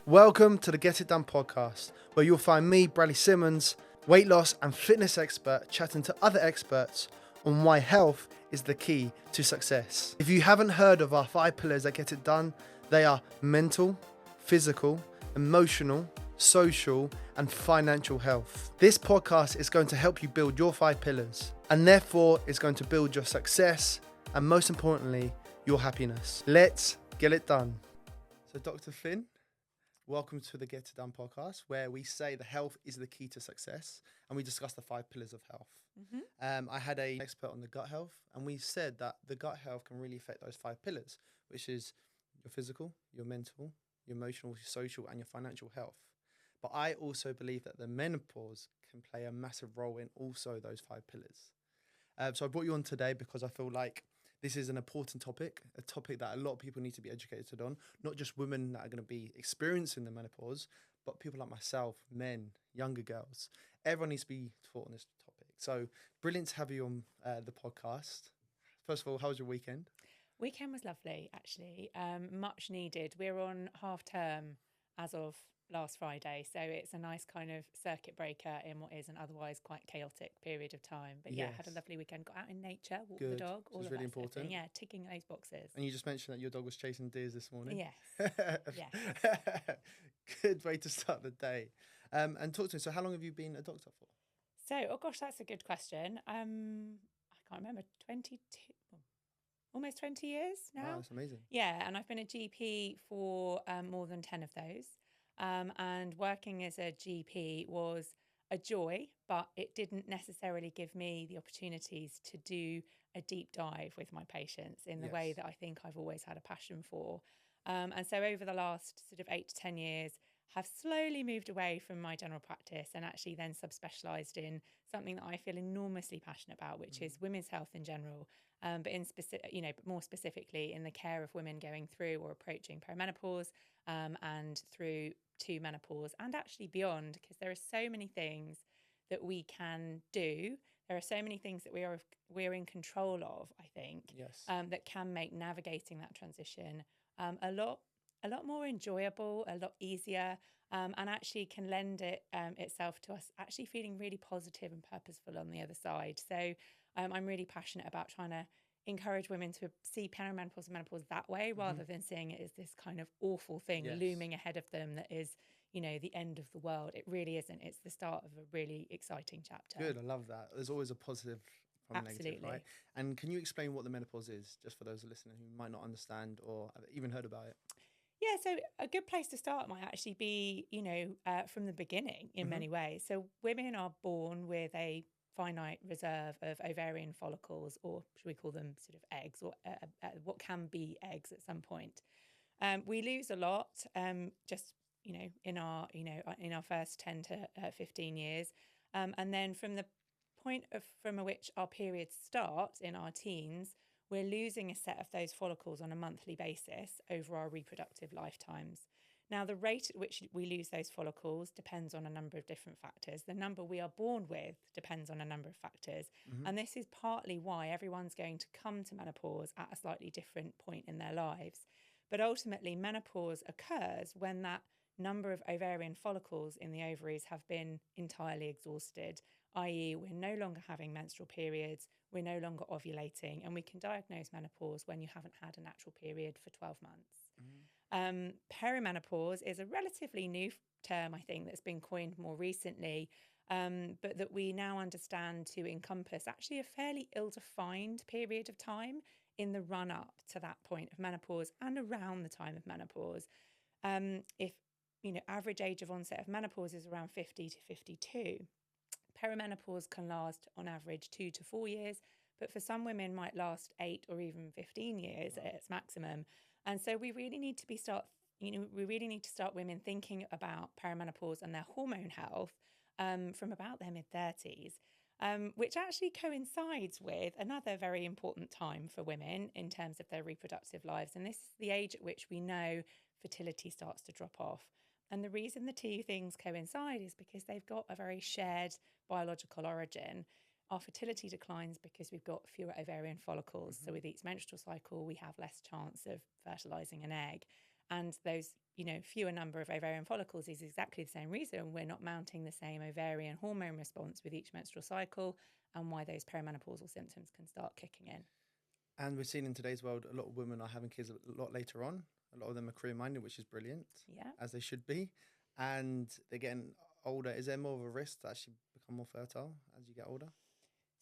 Welcome to the Get It Done podcast, where you'll find me, Bradley Simmons, weight loss and fitness expert, chatting to other experts on why health is the key to success. If you haven't heard of our 5 pillars that get it done, they are mental, physical, emotional, social, and financial health. This podcast is going to help you build your 5 pillars, and therefore is going to build your success and, most importantly, your happiness. Let's get it done. So, Dr. Finn, welcome to the Get It Done podcast, where we say the health is the key to success, and we discuss the 5 pillars of health. I had an expert on the gut health, and we said that the gut health can really affect those 5 pillars, which is your physical, your mental, your emotional, your social, and your financial health. But I also believe that the menopause can play a massive role in also those 5 pillars. So I brought you on today because I feel like this is an important topic, a topic that a lot of people need to be educated on, not just women that are going to be experiencing the menopause, but people like myself, men, younger girls. Everyone needs to be taught on this topic. So brilliant to have you on the podcast. First of all, how was your weekend? Weekend was lovely, actually. Much needed. We're on half term as of last Friday, so it's a nice kind of circuit breaker in what is an otherwise quite chaotic period of time. But yeah, had a lovely weekend. Got out in nature, walked the dog, all of really that important. sort of thing. Yeah, ticking those boxes. And you just mentioned that your dog was chasing deers this morning. Yes. Yes. Good way to start the day. And talk to me. So, how long have you been a doctor for? So, oh gosh, that's a good question. I can't remember. 22, almost 20 years now. Wow, that's amazing. Yeah, and I've been a GP for more than 10 of those. And working as a GP was a joy, but it didn't necessarily give me the opportunities to do a deep dive with my patients in the way that I think I've always had a passion for. And so over the last sort of 8 to 10 years, have slowly moved away from my general practice and actually then subspecialised in something that I feel enormously passionate about, which is women's health in general, but in specific, but more specifically in the care of women going through or approaching perimenopause, and through to menopause and actually beyond, because there are so many things that we can do. There are so many things that we're in control of, I think, that can make navigating that transition a lot more enjoyable, a lot easier, and actually can lend itself to us actually feeling really positive and purposeful on the other side. So I'm really passionate about trying to encourage women to see perimenopause and menopause that way, rather than seeing it as this kind of awful thing looming ahead of them that is, the end of the world. It really isn't. It's the start of a really exciting chapter. Good, I love that. There's always a positive from Absolutely. negative, right? And can you explain what the menopause is, just for those listening who might not understand or have even heard about it? Yeah, so a good place to start might actually be, from the beginning in many ways. So women are born with a finite reserve of ovarian follicles, or should we call them sort of eggs, or what can be eggs at some point. We lose a lot, just in our first 10 to 15 years, and then from the point from which our periods start in our teens, we're losing a set of those follicles on a monthly basis over our reproductive lifetimes. Now, the rate at which we lose those follicles depends on a number of different factors. The number we are born with depends on a number of factors. And this is partly why everyone's going to come to menopause at a slightly different point in their lives. But ultimately, menopause occurs when that number of ovarian follicles in the ovaries have been entirely exhausted, i.e. we're no longer having menstrual periods, we're no longer ovulating, and we can diagnose menopause when you haven't had a natural period for 12 months. Perimenopause is a relatively new term, I think, that's been coined more recently, but that we now understand to encompass actually a fairly ill-defined period of time in the run-up to that point of menopause and around the time of menopause. If average age of onset of menopause is around 50 to 52. Perimenopause can last on average 2 to 4 years, but for some women might last 8 or even 15 years at its maximum. And so we really need to start women thinking about perimenopause and their hormone health from about their mid-30s, which actually coincides with another very important time for women in terms of their reproductive lives. And this is the age at which we know fertility starts to drop off. And the reason the two things coincide is because they've got a very shared biological origin. Our fertility declines because we've got fewer ovarian follicles. So with each menstrual cycle, we have less chance of fertilizing an egg. And those, fewer number of ovarian follicles is exactly the same reason we're not mounting the same ovarian hormone response with each menstrual cycle, and why those perimenopausal symptoms can start kicking in. And we're seeing in today's world, a lot of women are having kids a lot later on. A lot of them are career-minded, which is brilliant, as they should be. And they're getting older. Is there more of a risk to actually become more fertile as you get older?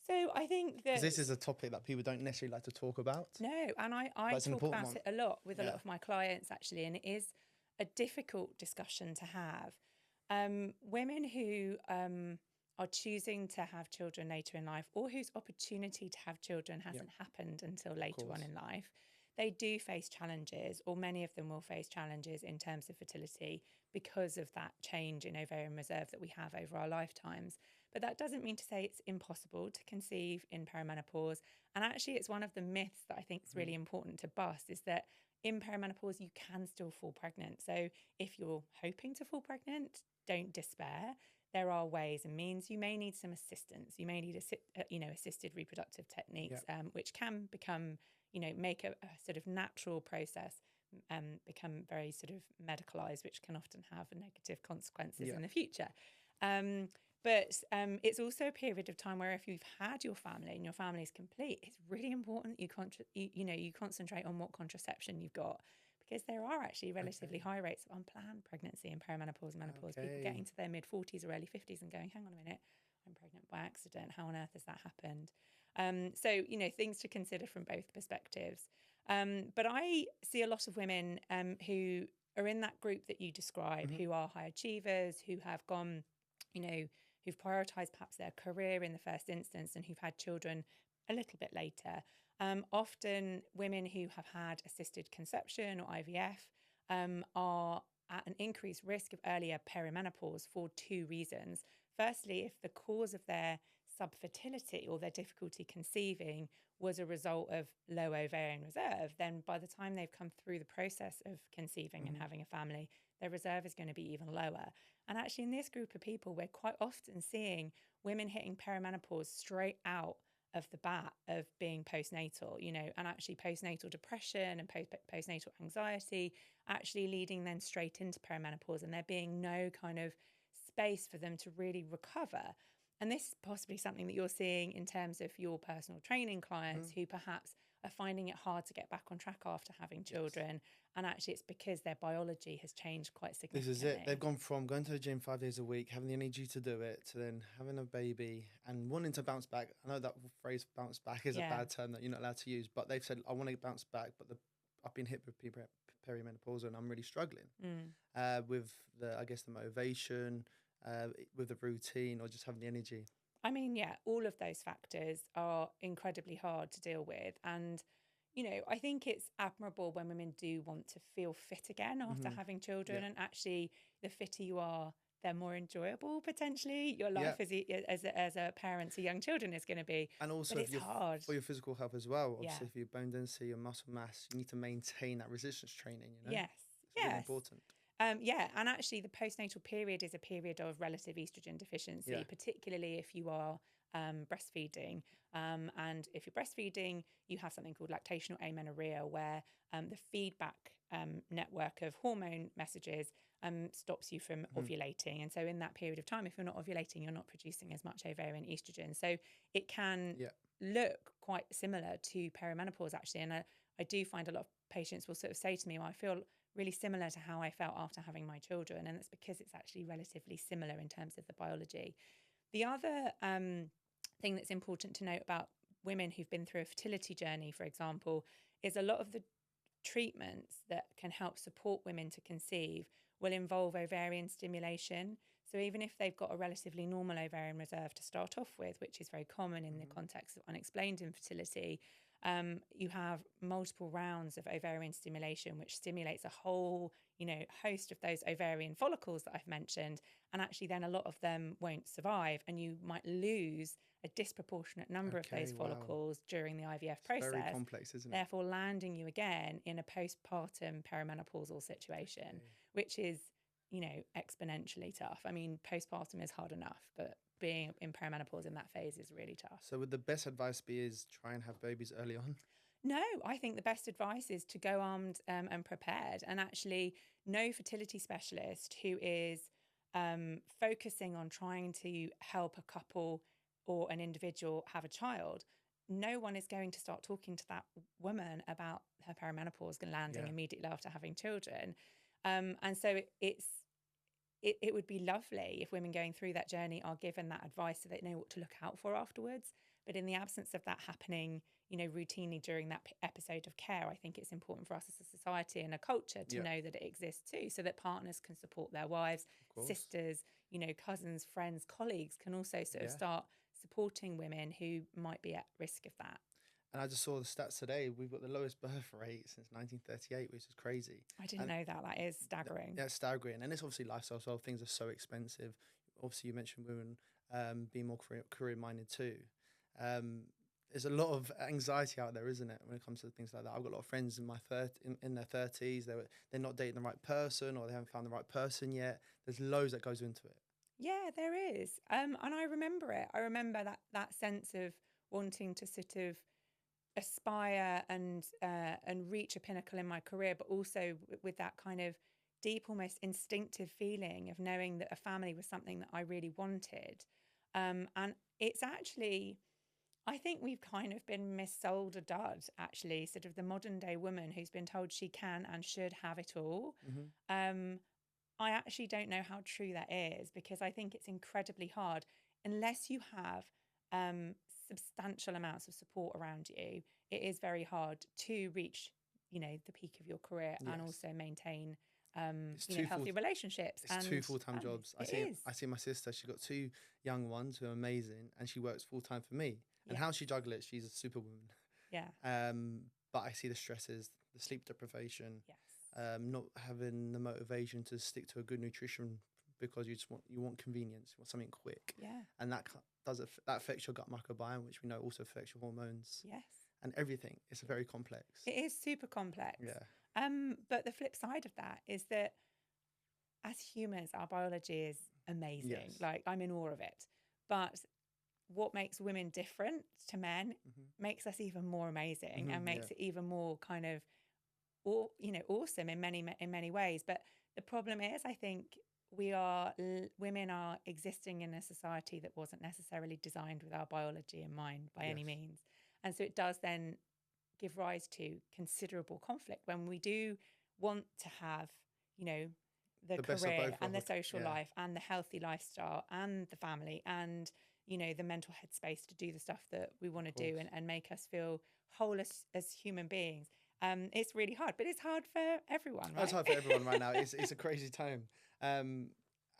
So I think that... Because this is a topic that people don't necessarily like to talk about. No, and I talk about it a lot with a lot of my clients, actually, and it is a difficult discussion to have. Women who are choosing to have children later in life, or whose opportunity to have children hasn't happened until later on in life, they do face challenges, or many of them will face challenges in terms of fertility because of that change in ovarian reserve that we have over our lifetimes. But that doesn't mean to say it's impossible to conceive in perimenopause. And actually, it's one of the myths that I think is really important to bust, is that in perimenopause, you can still fall pregnant. So if you're hoping to fall pregnant, don't despair. There are ways and means. You may need some assistance. You may need assisted reproductive techniques, which can become, make a sort of natural process become very sort of medicalized, which can often have negative consequences in the future. But it's also a period of time where if you've had your family and your family is complete, it's really important you concentrate on what contraception you've got, because there are actually relatively high rates of unplanned pregnancy in perimenopause and menopause. People getting to their mid-40s or early 50s and going, hang on a minute, I'm pregnant by accident. How on earth has that happened? So, things to consider from both perspectives. But I see a lot of women who are in that group that you describe, who are high achievers, who have gone, who've prioritised perhaps their career in the first instance and who've had children a little bit later. Often women who have had assisted conception or IVF are at an increased risk of earlier perimenopause for two reasons. Firstly, if the cause of their subfertility or their difficulty conceiving was a result of low ovarian reserve, then by the time they've come through the process of conceiving and having a family, their reserve is going to be even lower. And actually, in this group of people, we're quite often seeing women hitting perimenopause straight out of the bat of being postnatal, and actually postnatal depression and postnatal anxiety actually leading then straight into perimenopause, and there being no kind of space for them to really recover. And this is possibly something that you're seeing in terms of your personal training clients who perhaps are finding it hard to get back on track after having children. And actually, it's because their biology has changed quite significantly. This is it. They've gone from going to the gym 5 days a week, having the energy to do it, to then having a baby and wanting to bounce back. I know that phrase bounce back is a bad term that you're not allowed to use, but they've said, I want to bounce back, but I've been hit with perimenopause and I'm really struggling with the motivation, with the routine, or just having the energy. I mean, all of those factors are incredibly hard to deal with. And, I think it's admirable when women do want to feel fit again after having children. And actually, the fitter you are, the more enjoyable potentially your life as a parent to young children is going to be. And also hard for your physical health as well. Obviously, for your bone density, your muscle mass, you need to maintain that resistance training, Yes. It's really important. And actually the postnatal period is a period of relative estrogen deficiency, particularly if you are breastfeeding. And if you're breastfeeding, you have something called lactational amenorrhea, where the feedback network of hormone messages stops you from ovulating. And so in that period of time, if you're not ovulating, you're not producing as much ovarian estrogen. So it can look quite similar to perimenopause, actually. And I do find a lot of patients will sort of say to me, well, I feel really similar to how I felt after having my children. And it's because it's actually relatively similar in terms of the biology. The other thing that's important to note about women who've been through a fertility journey, for example, is a lot of the treatments that can help support women to conceive will involve ovarian stimulation. So even if they've got a relatively normal ovarian reserve to start off with, which is very common in the context of unexplained infertility, you have multiple rounds of ovarian stimulation, which stimulates a whole, host of those ovarian follicles that I've mentioned. And actually then a lot of them won't survive, and you might lose a disproportionate number of those follicles during the IVF process. Very complex, isn't it? Therefore landing you again in a postpartum perimenopausal situation, which is, exponentially tough. I mean, postpartum is hard enough, but being in perimenopause in that phase is really tough. So would the best advice be is try and have babies early on? No, I think the best advice is to go armed and prepared, and actually no fertility specialist who is focusing on trying to help a couple or an individual have a child. No one is going to start talking to that woman about her perimenopause landing Yeah. immediately after having children. And so it would be lovely if women going through that journey are given that advice so they know what to look out for afterwards. But in the absence of that happening, routinely during that episode of care, I think it's important for us as a society and a culture to Yeah. know that it exists too, so that partners can support their wives, Of course. sisters, cousins, friends, colleagues can also sort of Yeah. start supporting women who might be at risk of that. And I just saw the stats today. We've got the lowest birth rate since 1938, which is crazy. I didn't know that. That is staggering. Yeah, it's staggering. And it's obviously lifestyle as well. Things are so expensive. Obviously, you mentioned women being more career-minded too. There's a lot of anxiety out there, isn't it, when it comes to things like that? I've got a lot of friends in in their 30s. They're not dating the right person, or they haven't found the right person yet. There's loads that goes into it. Yeah, there is. And I remember it. I remember that sense of wanting to sort of aspire and reach a pinnacle in my career, but also with that kind of deep, almost instinctive feeling of knowing that a family was something that I really wanted. And it's actually, I think we've kind of been missold a dud, actually, sort of the modern day woman who's been told she can and should have it all. Mm-hmm. I actually don't know how true that is, because I think it's incredibly hard unless you have substantial amounts of support around you. It is very hard to reach, the peak of your career and Yes. also maintain, It's healthy relationships. It's and 2 full-time families. jobs. I see my sister. She's got 2 young ones who are amazing, and she works full-time for me. And Yeah. how she juggles it, she's a superwoman. Yeah. But I see the stresses, the sleep deprivation, Yes. not having the motivation to stick to a good nutrition because you want convenience, you want something quick, Yeah. and that that affects your gut microbiome, which we know also affects your hormones Yes. and everything. It's very complex. It is super complex. Yeah. But the flip side of that is that as humans, our biology is amazing. Yes. Like, I'm in awe of it. But what makes women different to men makes us even more amazing and makes it even more kind of, awesome in many ways. But the problem is, I think women are existing in a society that wasn't necessarily designed with our biology in mind by any means. And so it does then give rise to considerable conflict when we do want to have, the career and the social life and the healthy lifestyle and the family and, the mental headspace to do the stuff that we want to do and make us feel whole as human beings. It's really hard, but it's hard for everyone, right? It's hard for everyone right now. It's a crazy time. And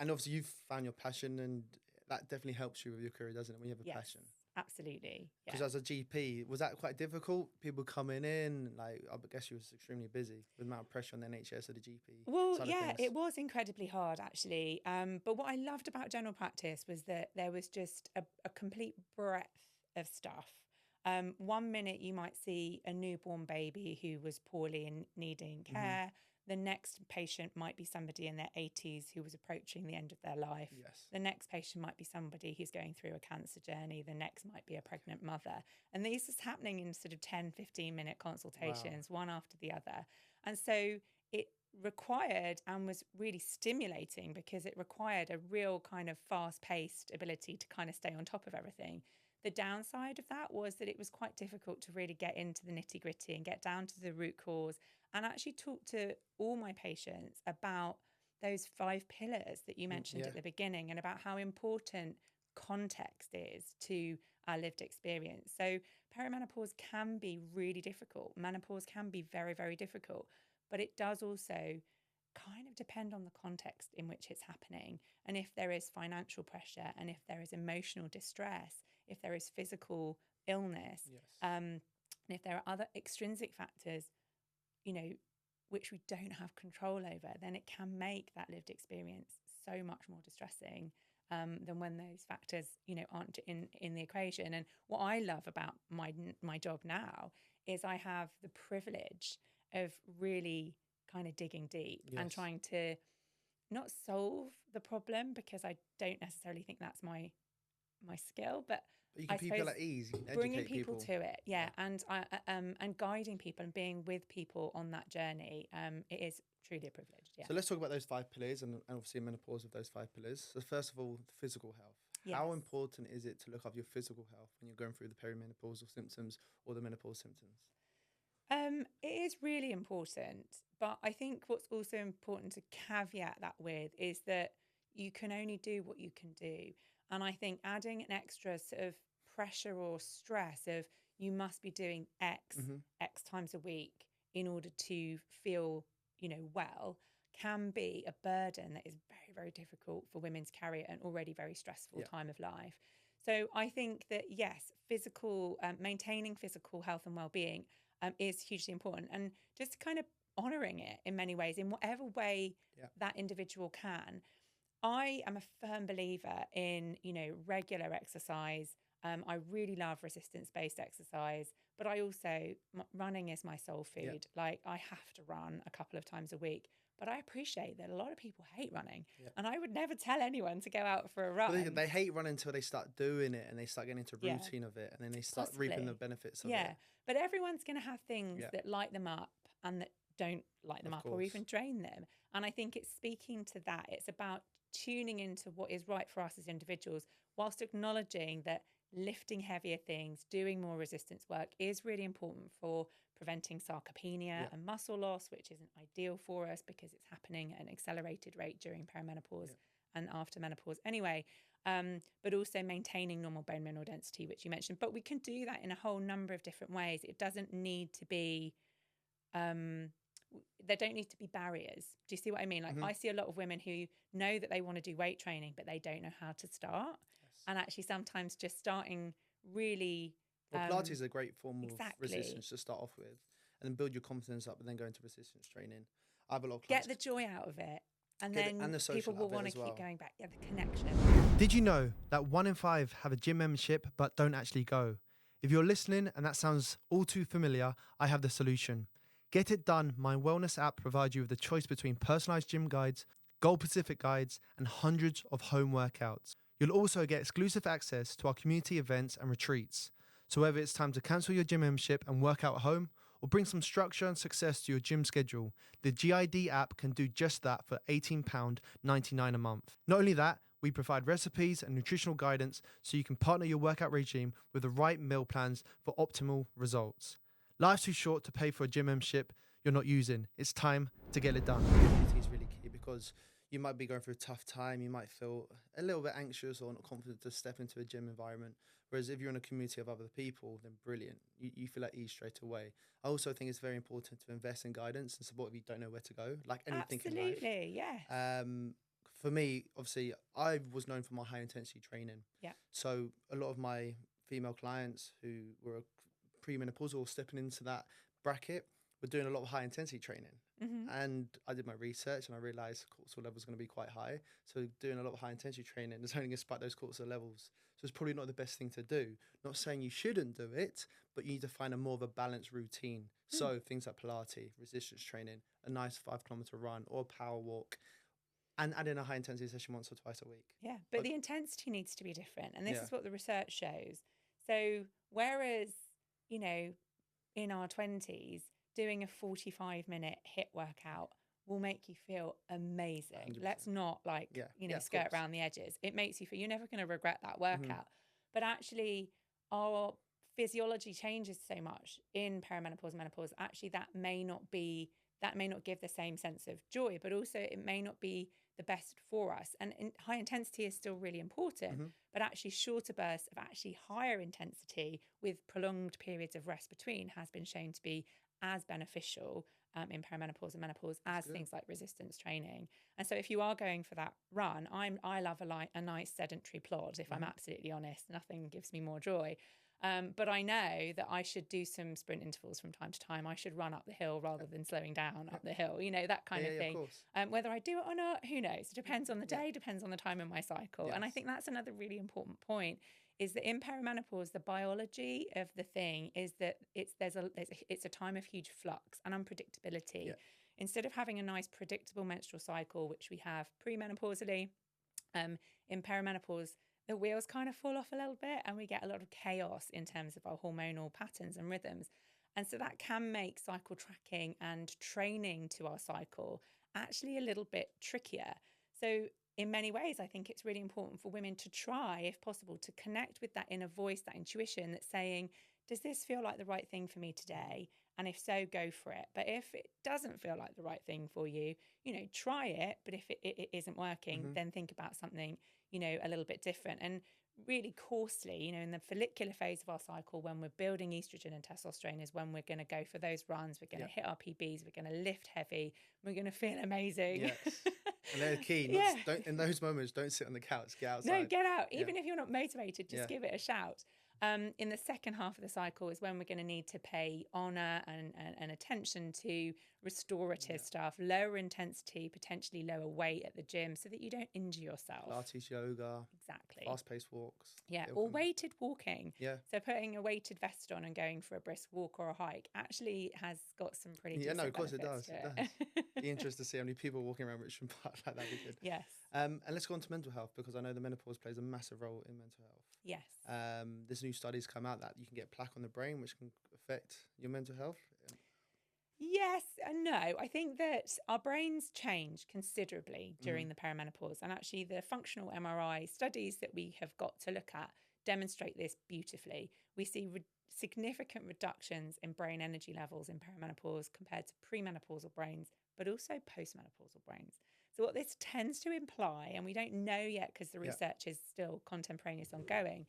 obviously you've found your passion, and that definitely helps you with your career, doesn't it, when you have a passion? Absolutely. Because as a GP, was that quite difficult? People coming in, like, I guess you was extremely busy with the amount of pressure on the NHS or the GP. Well, yeah, it was incredibly hard, actually. But what I loved about general practice was that there was just a complete breadth of stuff. 1 minute you might see a newborn baby who was poorly and needing care. The next patient might be somebody in their 80s who was approaching the end of their life. Yes. The next patient might be somebody who's going through a cancer journey. The next might be a pregnant mother. And these is happening in sort of 10, 15-minute consultations, one after the other. And so it required and was really stimulating because it required a real kind of fast-paced ability to kind of stay on top of everything. The downside of that was that it was quite difficult to really get into the nitty-gritty and get down to the root cause and actually talk to all my patients about those 5 pillars that you mentioned at the beginning and about how important context is to our lived experience. So perimenopause can be really difficult. Menopause can be very, very difficult, but it does also kind of depend on the context in which it's happening. And if there is financial pressure and if there is emotional distress, if there is physical illness, and if there are other extrinsic factors, which we don't have control over, then it can make that lived experience so much more distressing than when those factors, aren't in the equation. And what I love about my job now is I have the privilege of really kind of digging deep and trying to not solve the problem, because I don't necessarily think that's my skill, but But you I can keep people suppose at ease, you can bringing educate people people. to it, and guiding people and being with people on that journey, it is truly a privilege. Yeah. So let's talk about those 5 pillars and obviously menopause of those 5 pillars. So first of all, physical health. How Yes. important is it to look after your physical health when you're going through the perimenopausal symptoms or the menopause symptoms? It is really important, but I think what's also important to caveat that with is that you can only do what you can do. And I think adding an extra sort of pressure or stress of you must be doing Hmm. X times a week in order to feel, well, can be a burden that is very, very difficult for women to carry at an already very stressful Yeah. time of life. So I think that, yes, maintaining physical health and well-being is hugely important, and just kind of honoring it in many ways, in whatever way Yeah. that individual can. I am a firm believer in, regular exercise. I really love resistance-based exercise, but I also, running is my soul Yeah. food. Like, I have to run a couple of times a week, but I appreciate that a lot of people hate running, Yeah. and I would never tell anyone to go out for a But run. they hate running until they start doing it and they start getting into Yeah. routine of it, and then they start reaping the Possibly. benefits of Yeah. it. But everyone's going to have things Yeah. that light them up and that don't light them Of up or course. even drain them. And I think it's speaking to that. It's about tuning into what is right for us as individuals, whilst acknowledging that lifting heavier things, doing more resistance work is really important for preventing sarcopenia Yeah. and muscle loss, which isn't ideal for us because it's happening at an accelerated rate during perimenopause Yeah. and after menopause anyway. But also maintaining normal bone mineral density, which you mentioned. But we can do that in a whole number of different ways. It doesn't need to be, there don't need to be barriers. Do you see what I mean? Like, Mhm. I see a lot of women who know that they want to do weight training, but they don't know how to start. Yes. And actually, sometimes just starting really. Well, Pilates is a great form of Exactly. resistance to start off with, and then build your confidence up, and then go into resistance training. I have a lot of Get clients. the joy out of it. And Get then and the social people will of it want to as keep well. going back. Yeah, the connection. Did you know that 1 in 5 have a gym membership but don't actually go? If you're listening and that sounds all too familiar, I have the solution. Get It Done, my wellness app, provides you with the choice between personalized gym guides, Goal Pacific guides, and hundreds of home workouts. You'll also get exclusive access to our community events and retreats. So whether it's time to cancel your gym membership and work out at home, or bring some structure and success to your gym schedule, the GID app can do just that for £18.99 a month. Not only that, we provide recipes and nutritional guidance so you can partner your workout regime with the right meal plans for optimal results. Life's too short to pay for a gym membership you're not using. It's time to get it done. Community is really key because you might be going through a tough time. You might feel a little bit anxious or not confident to step into a gym environment. Whereas if you're in a community of other people, then brilliant. You feel at ease straight away. I also think it's very important to invest in guidance and support if you don't know where to go, like anything in life. Absolutely, yes. For me, obviously, I was known for my high intensity training. Yeah. So a lot of my female clients who were premenopausal or stepping into that bracket were doing a lot of high intensity training. Mm-hmm. And I did my research and I realized cortisol levels are going to be quite high. So doing a lot of high intensity training is only going to spike those cortisol levels. So it's probably not the best thing to do. Not saying you shouldn't do it, but you need to find a more of a balanced routine. So things like Pilates, resistance training, a nice 5 kilometer run or a power walk, and add in a high intensity session once or twice a week. Yeah, but the intensity needs to be different. And this Yeah. is what the research shows. So whereas, in our 20s, doing a 45-minute HIIT workout will make you feel amazing. 100%. Let's not Yeah, of skirt course. around the edges. It makes you feel you're never going to regret that workout. But actually, our physiology changes so much in perimenopause and menopause. Actually, that may not give the same sense of joy, but also it may not be the best for us. And high intensity is still really important, but actually shorter bursts of actually higher intensity with prolonged periods of rest between has been shown to be as beneficial in perimenopause and menopause as things like resistance training. And so if you are going for that run, I love a nice sedentary plod, if I'm absolutely honest. Nothing gives me more joy. But I know that I should do some sprint intervals from time to time. I should run up the hill rather than slowing down up the hill, that kind of thing. Of course. Whether I do it or not, who knows? It depends on the day, depends on the time in my cycle. And I Yes. think that's another really important point, is that in perimenopause, the biology of the thing is that it's a time of huge flux and unpredictability. Yeah. Instead of having a nice predictable menstrual cycle, which we have premenopausally, in perimenopause, the wheels kind of fall off a little bit and we get a lot of chaos in terms of our hormonal patterns and rhythms. And so that can make cycle tracking and training to our cycle actually a little bit trickier. So in many ways, I think it's really important for women to try, if possible, to connect with that inner voice, that intuition that's saying, does this feel like the right thing for me today? And if so, go for it. But if it doesn't feel like the right thing for you, try it. But if it isn't working, then think about something, a little bit different. And really coarsely, in the follicular phase of our cycle, when we're building estrogen and testosterone, is when we're going to go for those runs. We're going to hit our PBs. We're going to lift heavy. We're going to feel amazing. Yes. And they're key. Don't, in those moments, don't sit on the couch. Get outside. No, get out. Even if you're not motivated, just give it a shout. In the second half of the cycle is when we're going to need to pay honour and attention to restorative stuff, lower intensity, potentially lower weight at the gym so that you don't injure yourself. Pilates, yoga. Exactly. Fast-paced walks. Yeah, or weighted walking. Yeah. So putting a weighted vest on and going for a brisk walk or a hike actually has got some pretty decent of course it benefits does. to It does. Be interested to see how many people walking around Richmond Park like that. Be good. Yes. And let's go on to mental health, because I know the menopause plays a massive role in mental health. Yes. There's new studies come out that you can get plaque on the brain, which can affect your mental health. Yes and no. I think that our brains change considerably during the perimenopause, and actually the functional MRI studies that we have got to look at demonstrate this beautifully. We see significant reductions in brain energy levels in perimenopause compared to premenopausal brains, but also postmenopausal brains. So what this tends to imply, and we don't know yet because the research is still contemporaneous ongoing,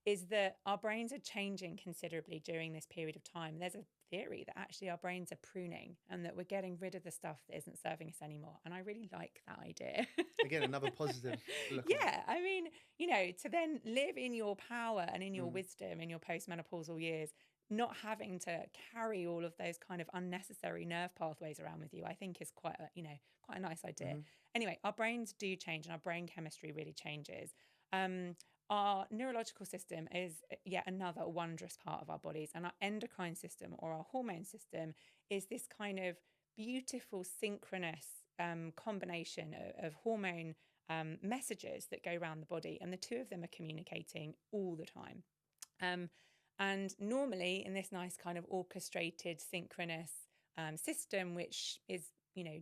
is that our brains are changing considerably during this period of time. There's a theory that actually our brains are pruning and that we're getting rid of the stuff that isn't serving us anymore. And I really like that idea. Again, another positive look. Yeah, I mean, to then live in your power and in your wisdom in your postmenopausal years, not having to carry all of those kind of unnecessary nerve pathways around with you, I think is quite a nice idea. Anyway, our brains do change and our brain chemistry really changes. Our neurological system is yet another wondrous part of our bodies, and our endocrine system, or our hormone system, is this kind of beautiful synchronous combination of hormone messages that go around the body, and the two of them are communicating all the time. And normally in this nice kind of orchestrated synchronous system, which is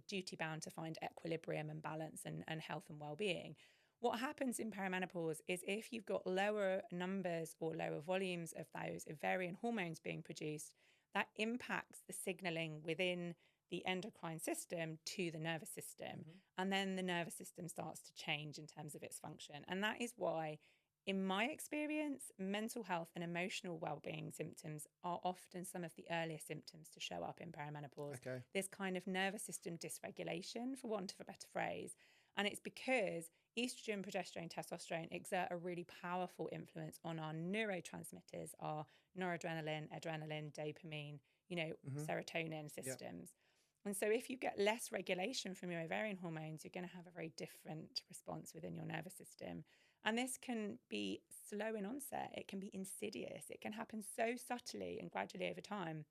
duty bound to find equilibrium and balance and health and well-being, what happens in perimenopause is if you've got lower numbers or lower volumes of those ovarian hormones being produced, that impacts the signaling within the endocrine system to the nervous system. And then the nervous system starts to change in terms of its function. And that is why, in my experience, mental health and emotional well-being symptoms are often some of the earliest symptoms to show up in perimenopause. Okay. This kind of nervous system dysregulation, for want of a better phrase. And it's because estrogen, progesterone, testosterone exert a really powerful influence on our neurotransmitters, our noradrenaline, adrenaline, dopamine, serotonin systems. And so if you get less regulation from your ovarian hormones, you're going to have a very different response within your nervous system. And this can be slow in onset. It can be insidious. It can happen so subtly and gradually over time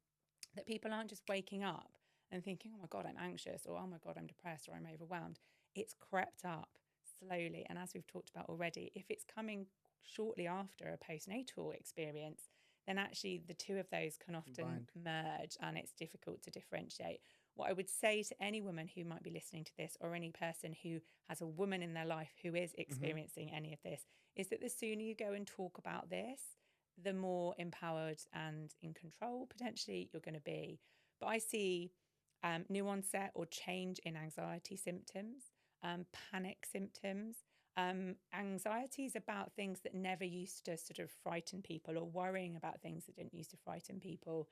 that people aren't just waking up and thinking, oh my God, I'm anxious, or oh my God, I'm depressed, or I'm overwhelmed. It's crept up slowly. And as we've talked about already, if it's coming shortly after a postnatal experience, then actually the two of those can often merge and it's difficult to differentiate. What I would say to any woman who might be listening to this, or any person who has a woman in their life who is experiencing any of this, is that the sooner you go and talk about this, the more empowered and in control potentially you're going to be. But I see new onset or change in anxiety symptoms, panic symptoms. Anxiety is about things that never used to sort of frighten people, or worrying about things that didn't used to frighten people.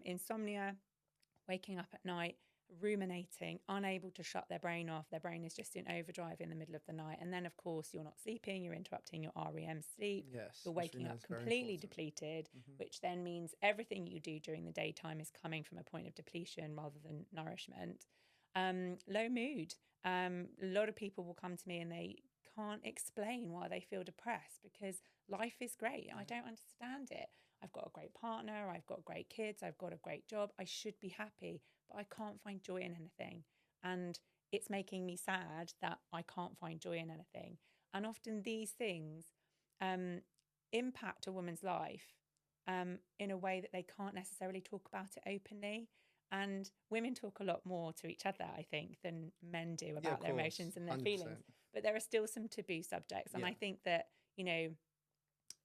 Insomnia, waking up at night, ruminating, unable to shut their brain off. Their brain is just in overdrive in the middle of the night. And then, of course, you're not sleeping. You're interrupting your REM sleep. Yes, you're waking up completely depleted, which then means everything you do during the daytime is coming from a point of depletion rather than nourishment. Low mood. A lot of people will come to me and they can't explain why they feel depressed, because life is great. I don't understand it. I've got a great partner. I've got great kids. I've got a great job. I should be happy, but I can't find joy in anything. And it's making me sad that I can't find joy in anything. And often these things impact a woman's life in a way that they can't necessarily talk about it openly. And women talk a lot more to each other, I think, than men do about their emotions and their 100%. feelings. But there are still some taboo subjects. And I think that,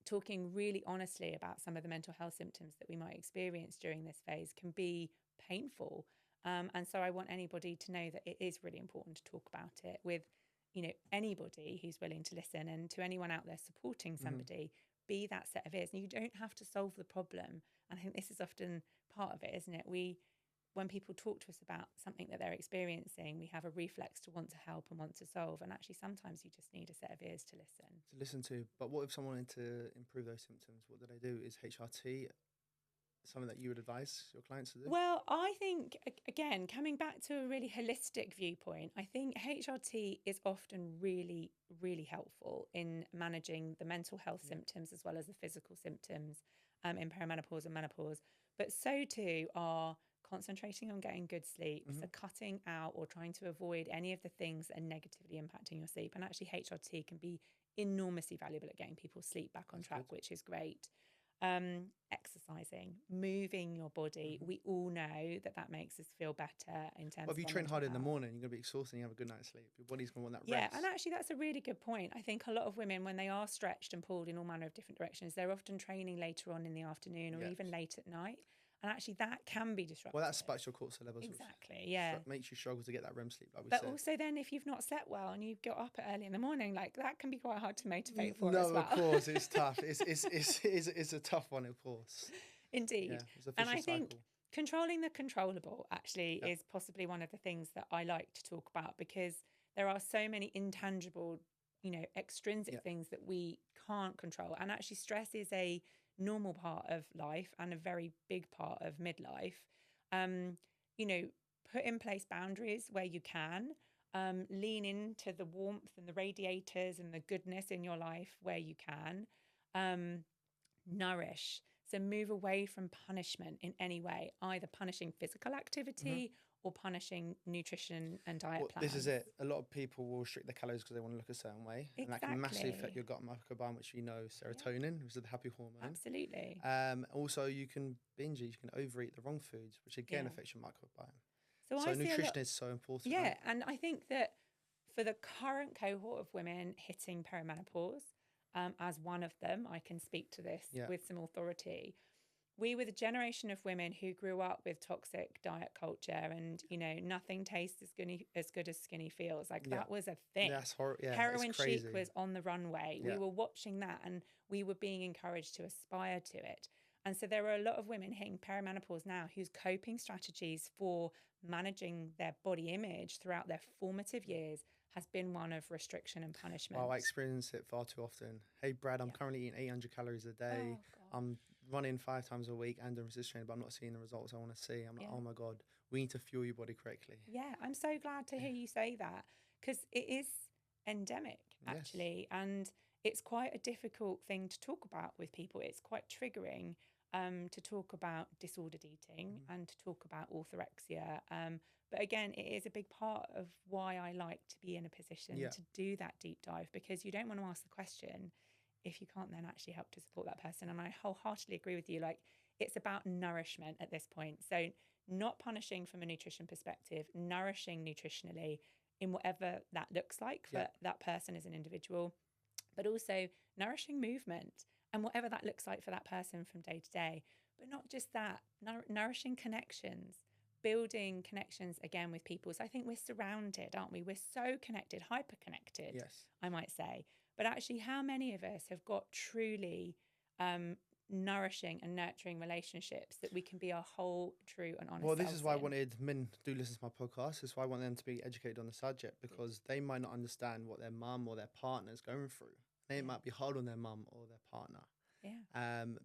talking really honestly about some of the mental health symptoms that we might experience during this phase can be painful. And so I want anybody to know that it is really important to talk about it with, anybody who's willing to listen, and to anyone out there supporting somebody, be that set of ears. And you don't have to solve the problem. And I think this is often part of it, isn't it? When people talk to us about something that they're experiencing, we have a reflex to want to help and want to solve. And actually, sometimes you just need a set of ears to listen. But what if someone wanted to improve those symptoms? What do they do? Is HRT something that you would advise your clients to do? Well, I think, again, coming back to a really holistic viewpoint, I think HRT is often really, really helpful in managing the mental health symptoms as well as the physical symptoms in perimenopause and menopause. But so too are concentrating on getting good sleep, so cutting out or trying to avoid any of the things that are negatively impacting your sleep. And actually, HRT can be enormously valuable at getting people's sleep back on track, which is great. Exercising, moving your body. We all know that makes us feel better in terms of. If you train hard in the morning, you're going to be exhausted and you have a good night's sleep. Your body's going to want that rest. Yeah, and actually that's a really good point. I think a lot of women, when they are stretched and pulled in all manner of different directions, they're often training later on in the afternoon or even late at night. And actually that can be disruptive. Well, that spikes your cortisol levels. Exactly, yeah. Makes you struggle to get that REM sleep, like we said. But also then if you've not slept well and you've got up early in the morning, like that can be quite hard to motivate for as well. No, of course, it's tough. It's a tough one, of course. Indeed. Yeah, and I think controlling the controllable actually is possibly one of the things that I like to talk about, because there are so many intangible, extrinsic things that we can't control. And actually stress is a normal part of life and a very big part of midlife. Put in place boundaries where you can. Lean into the warmth and the radiators and the goodness in your life where you can. Nourish. So move away from punishment in any way, either punishing physical activity or punishing nutrition and diet plans. This is it. A lot of people will restrict their calories because they want to look a certain way. Exactly. And that can massively affect your gut microbiome, which serotonin, which is the happy hormone. Absolutely. Also, you can binge it. You can overeat the wrong foods, which again affects your microbiome. So nutrition is so important. Yeah, right? And I think that for the current cohort of women hitting perimenopause, as one of them, I can speak to this with some authority. We were the generation of women who grew up with toxic diet culture and, nothing tastes as good as skinny feels. Like that was a thing. That's horrible. Yeah, Heroin chic was on the runway. We were watching that and we were being encouraged to aspire to it. And so there are a lot of women hitting perimenopause now whose coping strategies for managing their body image throughout their formative years has been one of restriction and punishment. I experience it far too often. Hey, Brad, I'm currently eating 800 calories a day. I'm running 5 times a week and doing resistance training, but I'm not seeing the results I want to see. I'm like, oh my God, we need to fuel your body correctly. Yeah, I'm so glad to hear you say that, because it is endemic, actually. And it's quite a difficult thing to talk about with people. It's quite triggering to talk about disordered eating and to talk about orthorexia. But again, it is a big part of why I like to be in a position to do that deep dive, because you don't want to ask the question if you can't then actually help to support that person. And I wholeheartedly agree with you. Like, it's about nourishment at this point. So not punishing from a nutrition perspective, nourishing nutritionally in whatever that looks like for that person as an individual, but also nourishing movement and whatever that looks like for that person from day to day. But not just that, nourishing connections, building connections again with people. So I think we're surrounded, aren't we? We're so connected, hyper connected, I might say. But actually, how many of us have got truly nourishing and nurturing relationships that we can be our whole, true and honest selves this is why I in? wanted men to do listen to my podcast. This is why I want them to be educated on the subject, because they might not understand what their mum or their partner is going through. It might be hard on their mum or their partner.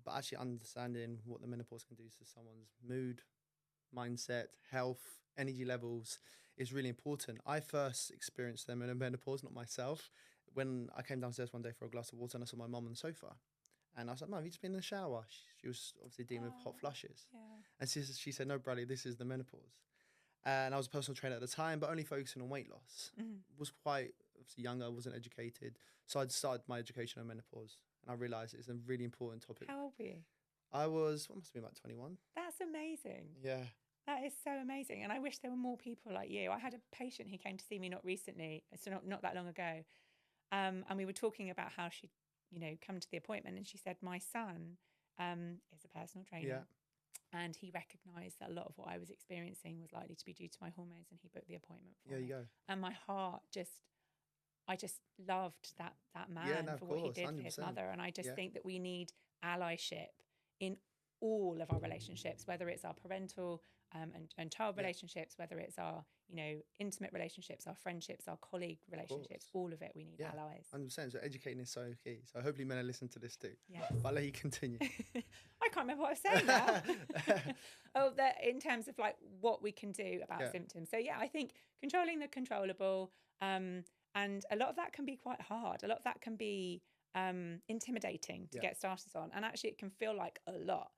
But actually understanding what the menopause can do to someone's mood, mindset, health, energy levels is really important. I first experienced them in a menopause, not myself, when I came downstairs one day for a glass of water and I saw my mum on the sofa. And I was like, Mum, have you just been in the shower? She was obviously dealing with hot flushes. And she said, no, Bradley, this is the menopause. And I was a personal trainer at the time, but only focusing on weight loss. Was quite obviously younger, I wasn't educated. So I'd started my education on menopause, and I realised it's a really important topic. How old were you? I was, what must have been, about 21. That's amazing. Yeah. That is so amazing. And I wish there were more people like you. I had a patient who came to see me not recently, so not that long ago. And we were talking about how she'd, come to the appointment, and she said, my son is a personal trainer. Yeah. And he recognised that a lot of what I was experiencing was likely to be due to my hormones, and he booked the appointment for Yeah, me. you go. And my heart I just loved that man Yeah, no, for of what he course, did for his 100%. mother. And I just Yeah. think that we need allyship in all of our relationships, whether it's our parental and child relationships, whether it's our, intimate relationships, our frienships, our colleague relationships, all of it, we need allies. 100%. So educating is so key. So hopefully men are listening to this too. Yes. But I'll let you continue. I can't remember what I was saying now. In terms of like what we can do about symptoms. So I think controlling the controllable, and a lot of that can be quite hard. A lot of that can be intimidating to get started on, and actually it can feel like a lot.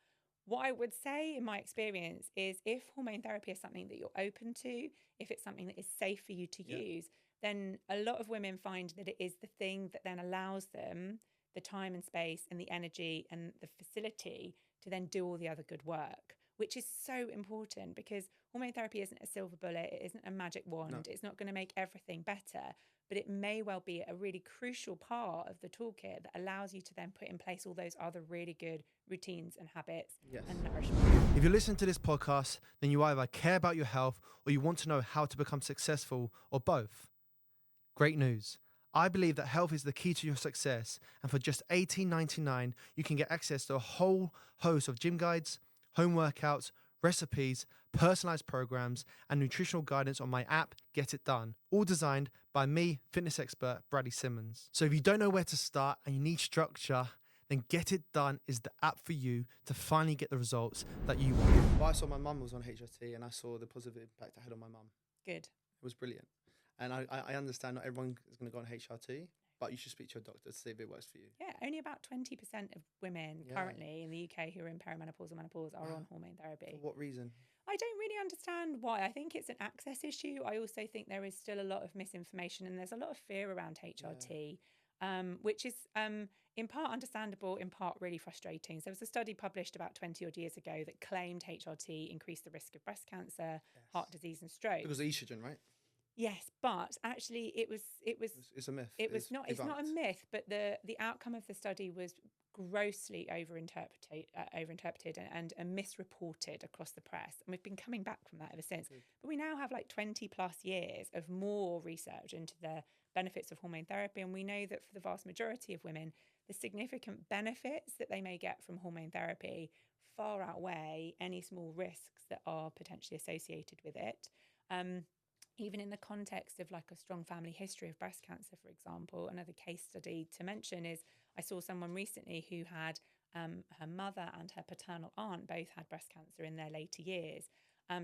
What I would say in my experience is if hormone therapy is something that you're open to, if it's something that is safe for you to use, then a lot of women find that it is the thing that then allows them the time and space and the energy and the facility to then do all the other good work, which is so important, because hormone therapy isn't a silver bullet. It isn't a magic wand. No. It's not going to make everything better, but it may well be a really crucial part of the toolkit that allows you to then put in place all those other really good routines and habits and nourishment. If you're listening to this podcast, then you either care about your health or you want to know how to become successful, or both. Great news. I believe that health is the key to your success, and for just $18.99, you can get access to a whole host of gym guides, home workouts, recipes, personalized programs, and nutritional guidance on my app, Get It Done, all designed by me, fitness expert Bradley Simmons. So if you don't know where to start and you need structure, then Get It Done is the app for you to finally get the results that you want. Well, I saw my mum was on HRT, and I saw the positive impact it had on my mum. Good. It was brilliant. And I understand not everyone is going to go on HRT, but you should speak to your doctor to see if it works for you. Yeah, only about 20% of women currently in the UK who are in perimenopause or menopause are on hormone therapy. For what reason? I don't really understand why. I think it's an access issue. I also think there is still a lot of misinformation, and there's a lot of fear around HRT, which is in part understandable, in part really frustrating. So there was a study published about 20 odd years ago that claimed HRT increased the risk of breast cancer, heart disease and stroke. Because of estrogen, right? Yes, but actually It's a myth. It's not a myth, but the outcome of the study was grossly overinterpreted and misreported across the press. And we've been coming back from that ever since. But we now have like 20 plus years of more research into the benefits of hormone therapy. And we know that for the vast majority of women, the significant benefits that they may get from hormone therapy far outweigh any small risks that are potentially associated with it. Even in the context of like a strong family history of breast cancer, for example, another case study to mention is I saw someone recently who had her mother and her paternal aunt both had breast cancer in their later years.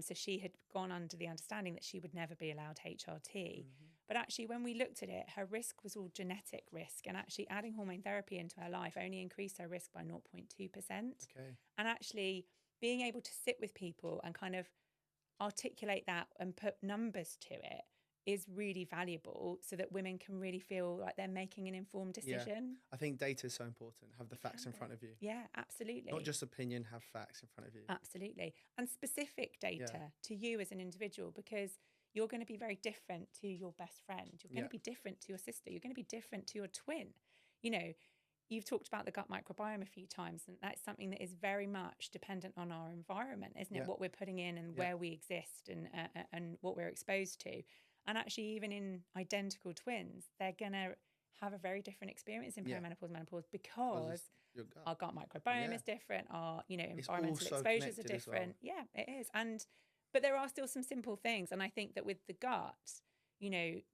So she had gone under the understanding that she would never be allowed HRT. Mm-hmm. But actually, when we looked at it, her risk was all genetic risk. And actually adding hormone therapy into her life only increased her risk by 0.2%. Okay. And actually being able to sit with people and kind of articulate that and put numbers to it is really valuable, so that women can really feel like they're making an informed decision. Yeah. I think data is so important. Have the facts in front of you. Yeah, absolutely. Not just opinion, have facts in front of you. Absolutely. And specific data to you as an individual, because you're going to be very different to your best friend. You're going to be different to your sister. You're going to be different to your twin. You know, you've talked about the gut microbiome a few times, and that's something that is very much dependent on our environment, isn't it? What we're putting in and where we exist and what we're exposed to. And actually, even in identical twins, they're going to have a very different experience in perimenopause, menopause, because our gut microbiome is different. Our, environmental exposures are different. Well. Yeah, it is. But there are still some simple things. And I think that with the gut,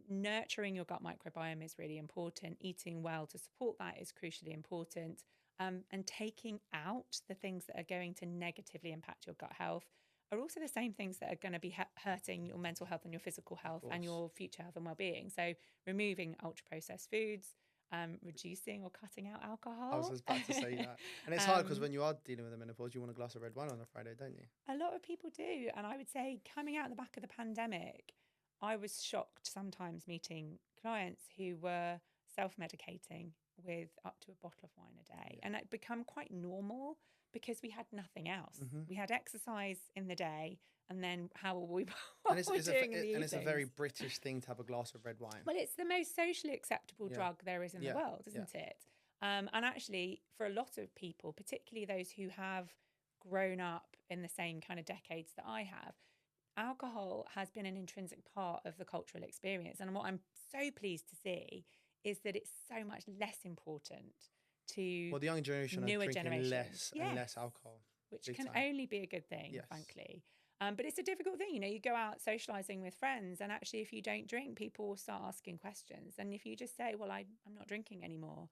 nurturing your gut microbiome is really important. Eating well to support that is crucially important. And taking out the things that are going to negatively impact your gut health are also the same things that are going to be hurting your mental health and your physical health and your future health and well-being. So removing ultra-processed foods, reducing or cutting out alcohol. I was about to say that. And it's hard because when you are dealing with the menopause, you want a glass of red wine on a Friday, don't you? A lot of people do. And I would say coming out the back of the pandemic, I was shocked sometimes meeting clients who were self-medicating with up to a bottle of wine a day. And it become quite normal because we had nothing else. We had exercise in the day, and then how were we doing in the and it's a very evenings? British thing to have a glass of red wine. Well, it's the most socially acceptable drug there is in the world, isn't it? And actually, for a lot of people, particularly those who have grown up in the same kind of decades that I have, alcohol has been an intrinsic part of the cultural experience. And what I'm so pleased to see is that it's so much less important to the younger generation newer are drinking generations. less and less alcohol. Which can only be a good thing, frankly. But it's a difficult thing. You know, you go out socialising with friends, and actually if you don't drink, people will start asking questions. And if you just say, well, I'm not drinking anymore,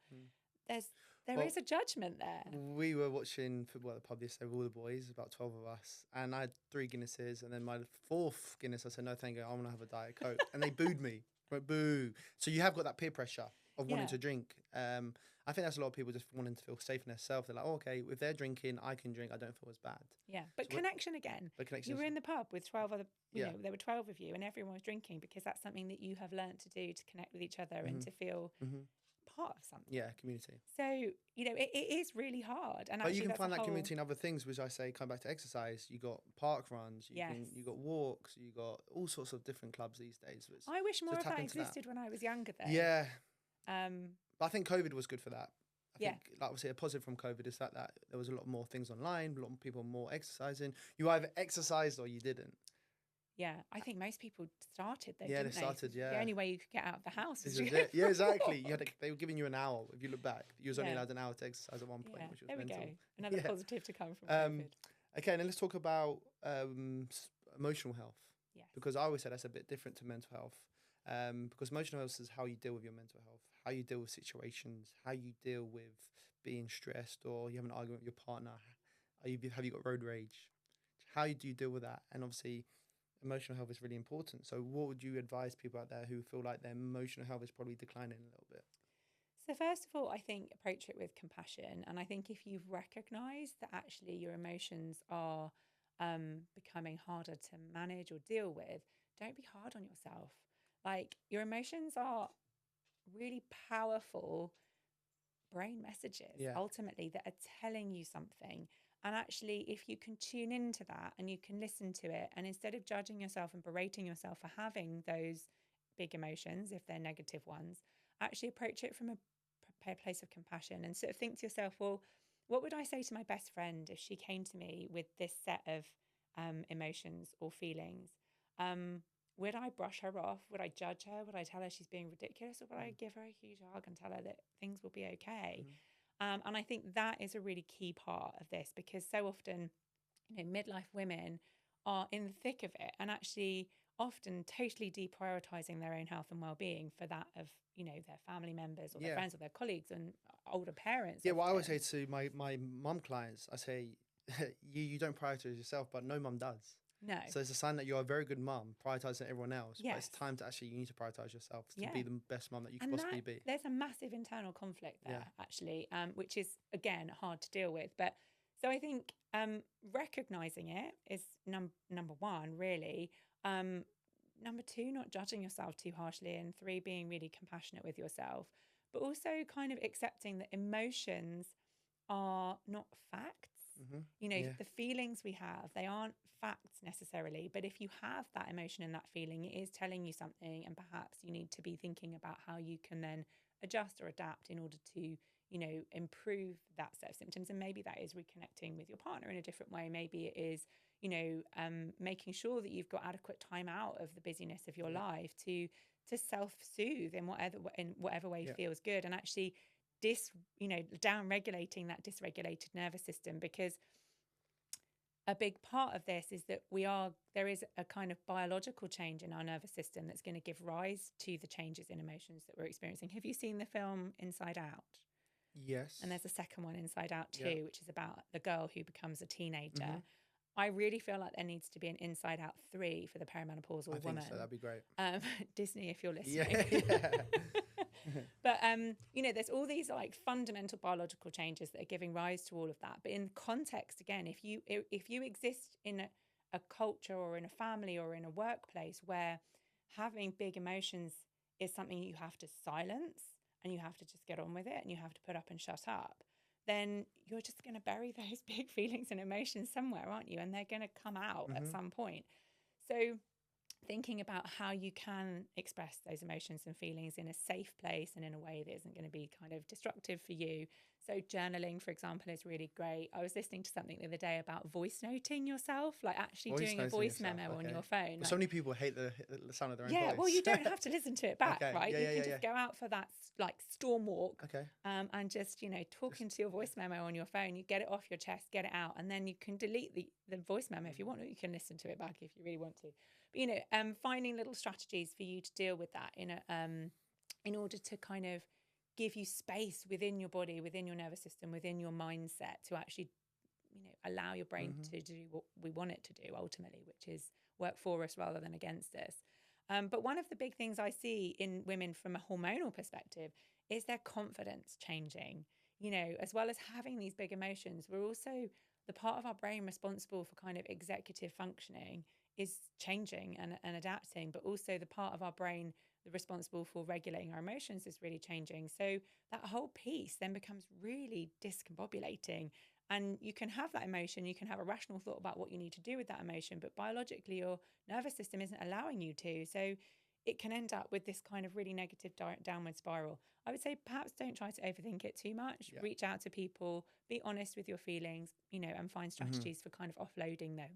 there is a judgment there. We were watching football at the pub yesterday with all the boys, about 12 of us, and I had 3 Guinnesses, and then my 4th Guinness, I said, no, thank you, I want to have a Diet Coke. And they booed me. Went, boo. So you have got that peer pressure of wanting to drink. I think that's a lot of people just wanting to feel safe in themselves. They're like, oh, okay, if they're drinking, I can drink. I don't feel as bad. Yeah, but so connection again. You were in the pub with 12 other, you know, there were 12 of you, and everyone was drinking because that's something that you have learned to do to connect with each other and to feel part of something. Yeah, community. So, you know, it is really hard. And but you can find that community in other things, which I say, come back to exercise. You got park runs, you got walks, you got all sorts of different clubs these days. I wish more of that existed when I was younger, though. Yeah. But I think COVID was good for that. I think, like, obviously, a positive from COVID is that there was a lot more things online, a lot more people more exercising. You either exercised or you didn't. Yeah, I think most people started though. Yeah, didn't they started. Yeah, the only way you could get out of the house was yeah, exactly. They were giving you an hour. If you look back, you was only allowed an hour to exercise at one point, which was mental. There we go. Another positive to come from COVID. Okay, and then let's talk about emotional health. Yes. Because I always say that's a bit different to mental health. Because emotional health is how you deal with your mental health, how you deal with situations, how you deal with being stressed, or you have an argument with your partner. Have you got road rage? How do you deal with that? And obviously, emotional health is really important. So what would you advise people out there who feel like their emotional health is probably declining a little bit? So first of all, I think approach it with compassion. And I think if you've recognised that actually your emotions are becoming harder to manage or deal with, don't be hard on yourself. Like, your emotions are really powerful brain messages, ultimately, that are telling you something. And actually, if you can tune into that and you can listen to it, and instead of judging yourself and berating yourself for having those big emotions, if they're negative ones, actually approach it from a place of compassion and sort of think to yourself, well, what would I say to my best friend if she came to me with this set of emotions or feelings? Would I brush her off? Would I judge her? Would I tell her she's being ridiculous? Or would I give her a huge hug and tell her that things will be okay? And I think that is a really key part of this, because so often, you know, midlife women are in the thick of it and actually often totally deprioritizing their own health and well-being for that of, you know, their family members or their friends or their colleagues and older parents. Yeah, well, I always say to my mum clients, I say, you don't prioritize yourself, but no mum does. No. So it's a sign that you're a very good mum, prioritizing everyone else. Yes. But it's time to actually, you need to prioritize yourself to be the best mum that you can possibly be. There's a massive internal conflict there, actually, which is, again, hard to deal with. But so I think recognizing it is number one, really. Number two, not judging yourself too harshly. And 3, being really compassionate with yourself, but also kind of accepting that emotions are not facts. You know, the feelings we have, they aren't facts necessarily, but if you have that emotion and that feeling, it is telling you something, and perhaps you need to be thinking about how you can then adjust or adapt in order to, you know, improve that set of symptoms. And maybe that is reconnecting with your partner in a different way. Maybe it is, you know, making sure that you've got adequate time out of the busyness of your life to self-soothe in whatever way feels good, and actually down-regulating that dysregulated nervous system, because a big part of this is that there is a kind of biological change in our nervous system that's going to give rise to the changes in emotions that we're experiencing. Have you seen the film Inside Out? Yes. And there's a second one, Inside Out 2, which is about the girl who becomes a teenager. I really feel like there needs to be an Inside Out 3 for the perimenopausal woman. So that'd be great. Disney, if you're listening. But, you know, there's all these like fundamental biological changes that are giving rise to all of that. But in context, again, if you exist in a culture or in a family or in a workplace where having big emotions is something you have to silence and you have to just get on with it and you have to put up and shut up, then you're just going to bury those big feelings and emotions somewhere, aren't you? And they're going to come out at some point. So thinking about how you can express those emotions and feelings in a safe place and in a way that isn't going to be kind of destructive for you. So journaling, for example, is really great. I was listening to something the other day about voice noting yourself, like actually doing a voice memo on your phone. Well, like, so many people hate the sound of their own voice. Yeah, well, you don't have to listen to it back, right? Yeah, You can just go out for that like storm walk, and just, you know, talk into your voice memo on your phone. You get it off your chest, get it out, and then you can delete the voice memo if you want, or you can listen to it back if you really want to. But, you know, finding little strategies for you to deal with that in order to kind of give you space within your body, within your nervous system, within your mindset to actually, you know, allow your brain to do what we want it to do ultimately, which is work for us rather than against us. But one of the big things I see in women from a hormonal perspective is their confidence changing. You know, as well as having these big emotions, we're also, the part of our brain responsible for kind of executive functioning is changing and adapting, but also the part of our brain responsible for regulating our emotions is really changing. So that whole piece then becomes really discombobulating. And you can have that emotion, you can have a rational thought about what you need to do with that emotion, but biologically your nervous system isn't allowing you to. So it can end up with this kind of really negative downward spiral. I would say perhaps don't try to overthink it too much. Yeah. Reach out to people, be honest with your feelings, you know, and find strategies for kind of offloading them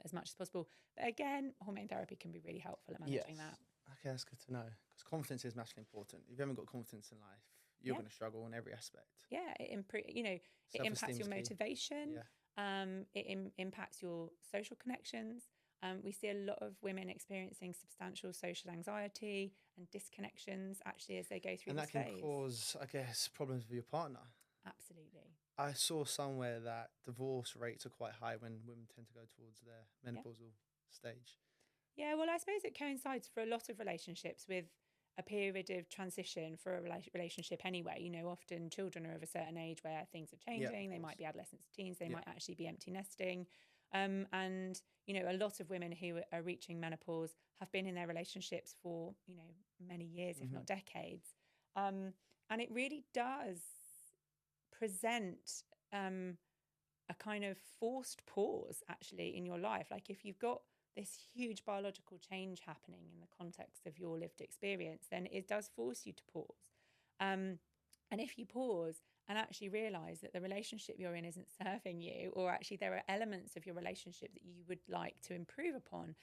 as much as possible. But again, hormone therapy can be really helpful at managing that. Okay, that's good to know, because confidence is massively important. If you haven't got confidence in life, you're going to struggle in every aspect. Yeah, it impacts your motivation. It impacts your social connections. We see a lot of women experiencing substantial social anxiety and disconnections actually as they go through this phase. And that can cause, I guess, problems with your partner. Absolutely. I saw somewhere that divorce rates are quite high when women tend to go towards their menopausal stage. Yeah, well, I suppose it coincides for a lot of relationships with a period of transition for a relationship anyway. You know, often children are of a certain age where things are changing. They might be adolescents, teens. They might actually be empty nesting. And, you know, a lot of women who are reaching menopause have been in their relationships for, you know, many years, if not decades. And it really does present a kind of forced pause actually in your life. Like if you've got this huge biological change happening in the context of your lived experience, then it does force you to pause. And if you pause and actually realise that the relationship you're in isn't serving you, or actually there are elements of your relationship that you would like to improve upon,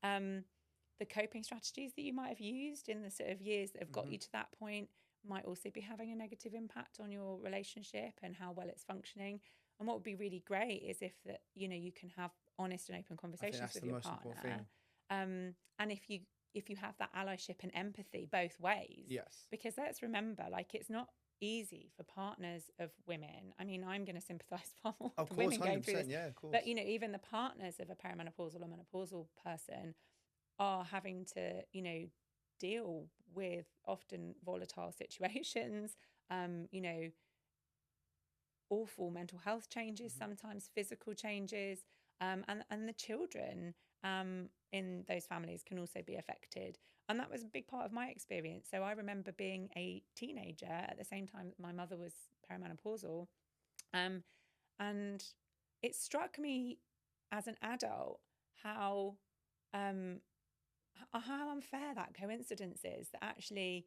the coping strategies that you might have used in the sort of years that have got you to that point might also be having a negative impact on your relationship and how well it's functioning. And what would be really great is if that, you know, you can have honest and open conversations with your partner. And if you have that allyship and empathy both ways. Yes. Because let's remember, like, it's not easy for partners of women. I mean, I'm going to sympathise far more with the women going through this. Yeah, of course. But, you know, even the partners of a perimenopausal or menopausal person are having to, you know, deal with often volatile situations, you know, awful mental health changes, sometimes physical changes, and the children in those families can also be affected. And that was a big part of my experience. So I remember being a teenager at the same time that my mother was perimenopausal, and it struck me as an adult how unfair that coincidence is, that actually,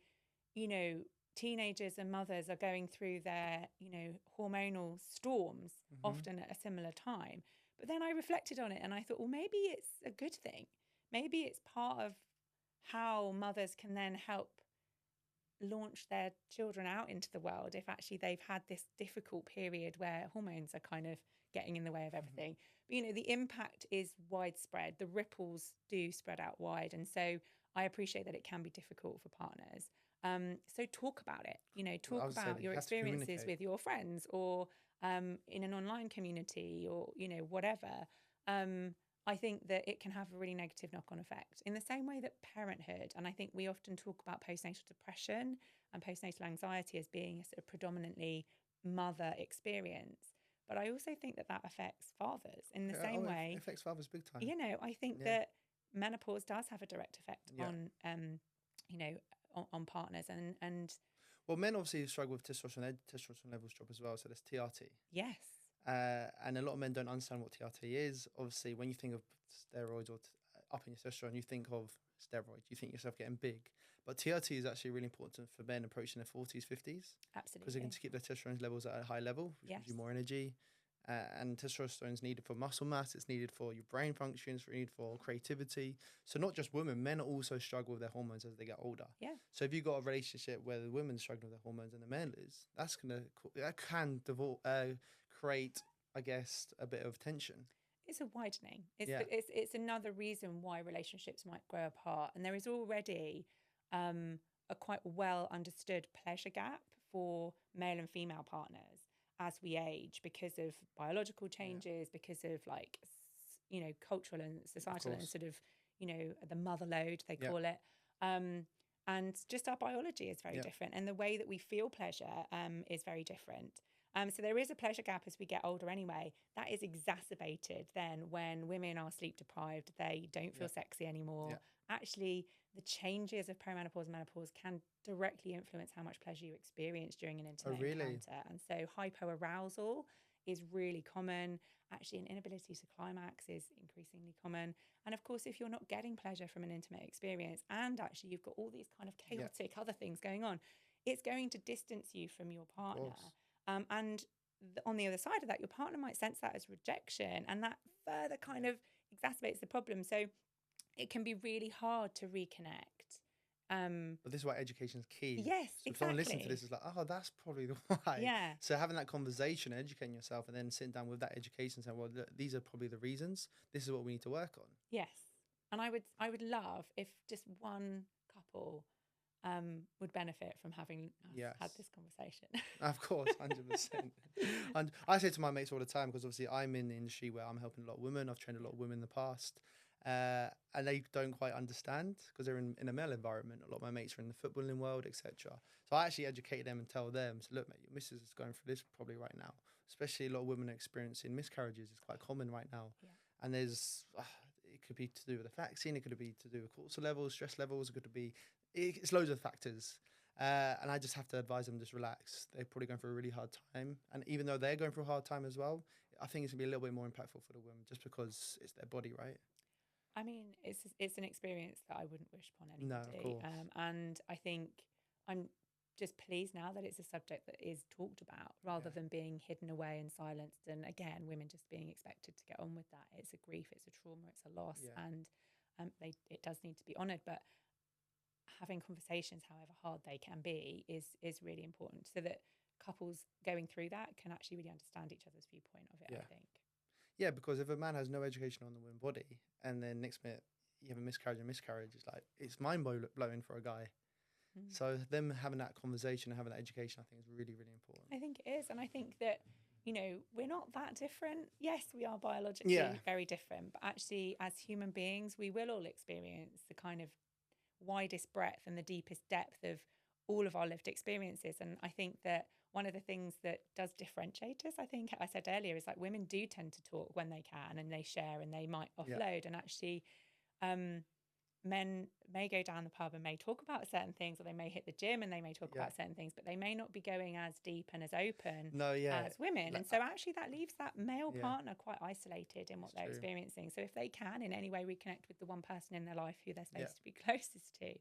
you know, teenagers and mothers are going through their, you know, hormonal storms often at a similar time. But then I reflected on it and I thought, well, maybe it's a good thing. Maybe it's part of how mothers can then help launch their children out into the world if actually they've had this difficult period where hormones are kind of getting in the way of everything. But, you know, the impact is widespread. The ripples do spread out wide. And so I appreciate that it can be difficult for partners. So talk about it, you know, talk about your experiences with your friends or in an online community or, you know, whatever. I think that it can have a really negative knock-on effect in the same way that parenthood, and I think we often talk about postnatal depression and postnatal anxiety as being a sort of predominantly mother experience. But I also think that that affects fathers in the same way. It affects fathers big time. You know, I think that menopause does have a direct effect Yeah. on, on partners. And Well, men obviously struggle with testosterone. Their testosterone levels drop as well. So there's TRT. yes, And a lot of men don't understand what TRT is. Obviously, when you think of steroids or upping your testosterone, you think of steroids. You think yourself getting big. But TRT is actually really important for men approaching their 40s, 50s. absolutely. Because they can keep their testosterone levels at a high level, which gives you more energy. And testosterone is needed for muscle mass. It's needed for your brain functions. It's needed for creativity. So not just women, men also struggle with their hormones as they get older. Yeah. So if you've got a relationship where the woman's struggling with their hormones and the man is, that can create, I guess, a bit of tension. It's a widening. It's another reason why relationships might grow apart. And there is already a quite well understood pleasure gap for male and female partners as we age, because of biological changes, because of cultural and societal and sort of, the mother load, they call it. And just our biology is very different. And the way that we feel pleasure is very different. So there is a pleasure gap as we get older anyway. That is exacerbated then when women are sleep deprived, they don't feel sexy anymore. Actually, the changes of perimenopause and menopause can directly influence how much pleasure you experience during an intimate encounter. And so hypoarousal is really common. Actually, an inability to climax is increasingly common. And of course, if you're not getting pleasure from an intimate experience and actually you've got all these kind of chaotic other things going on, it's going to distance you from your partner. And on the other side of that, your partner might sense that as rejection, and that further kind of exacerbates the problem. So it can be really hard to reconnect. But this is why education is key. Yes, so if someone listening to this is like, oh, that's probably the why. Yeah. So having that conversation, educating yourself, and then sitting down with that education and saying, well, look, these are probably the reasons. This is what we need to work on. Yes. And I would love if just one couple would benefit from having had this conversation. Of course, 100%. And I say to my mates all the time, because obviously I'm in the industry where I'm helping a lot of women. I've trained a lot of women in the past. And they don't quite understand because they're in a male environment. A lot of my mates are in the footballing world, etc. So I actually educate them and tell them, so look, mate, your missus is going through this probably right now. Especially a lot of women are experiencing miscarriages. It's quite common right now. Yeah. And there's, it could be to do with the vaccine. It could be to do with cortisol levels, stress levels. It could be, it's loads of factors. And I just have to advise them, just relax. They're probably going through a really hard time. And even though they're going through a hard time as well, I think it's going to be a little bit more impactful for the women just because it's their body, right? I mean, it's an experience that I wouldn't wish upon anybody. No, of course. And I think I'm just pleased now that it's a subject that is talked about rather than being hidden away and silenced. And again, women just being expected to get on with that. It's a grief, it's a trauma, it's a loss, and it does need to be honoured. But having conversations, however hard they can be, is really important, so that couples going through that can actually really understand each other's viewpoint of it. I think. Yeah, because if a man has no education on the woman's body, and then next minute you have a miscarriage, it's mind blowing for a guy. So them having that conversation and having that education, I think, is really, really important. I think it is. And I think that, we're not that different. Yes, we are biologically very different, but actually as human beings, we will all experience the kind of widest breadth and the deepest depth of all of our lived experiences. And I think that one of the things that does differentiate us, I think I said earlier, is like women do tend to talk when they can, and they share, and they might offload. And actually men may go down the pub and may talk about certain things, or they may hit the gym and they may talk about certain things, but they may not be going as deep and as open as women. And so actually that leaves that male partner quite isolated in what they're experiencing. So if they can in any way reconnect with the one person in their life who they're supposed to be closest to,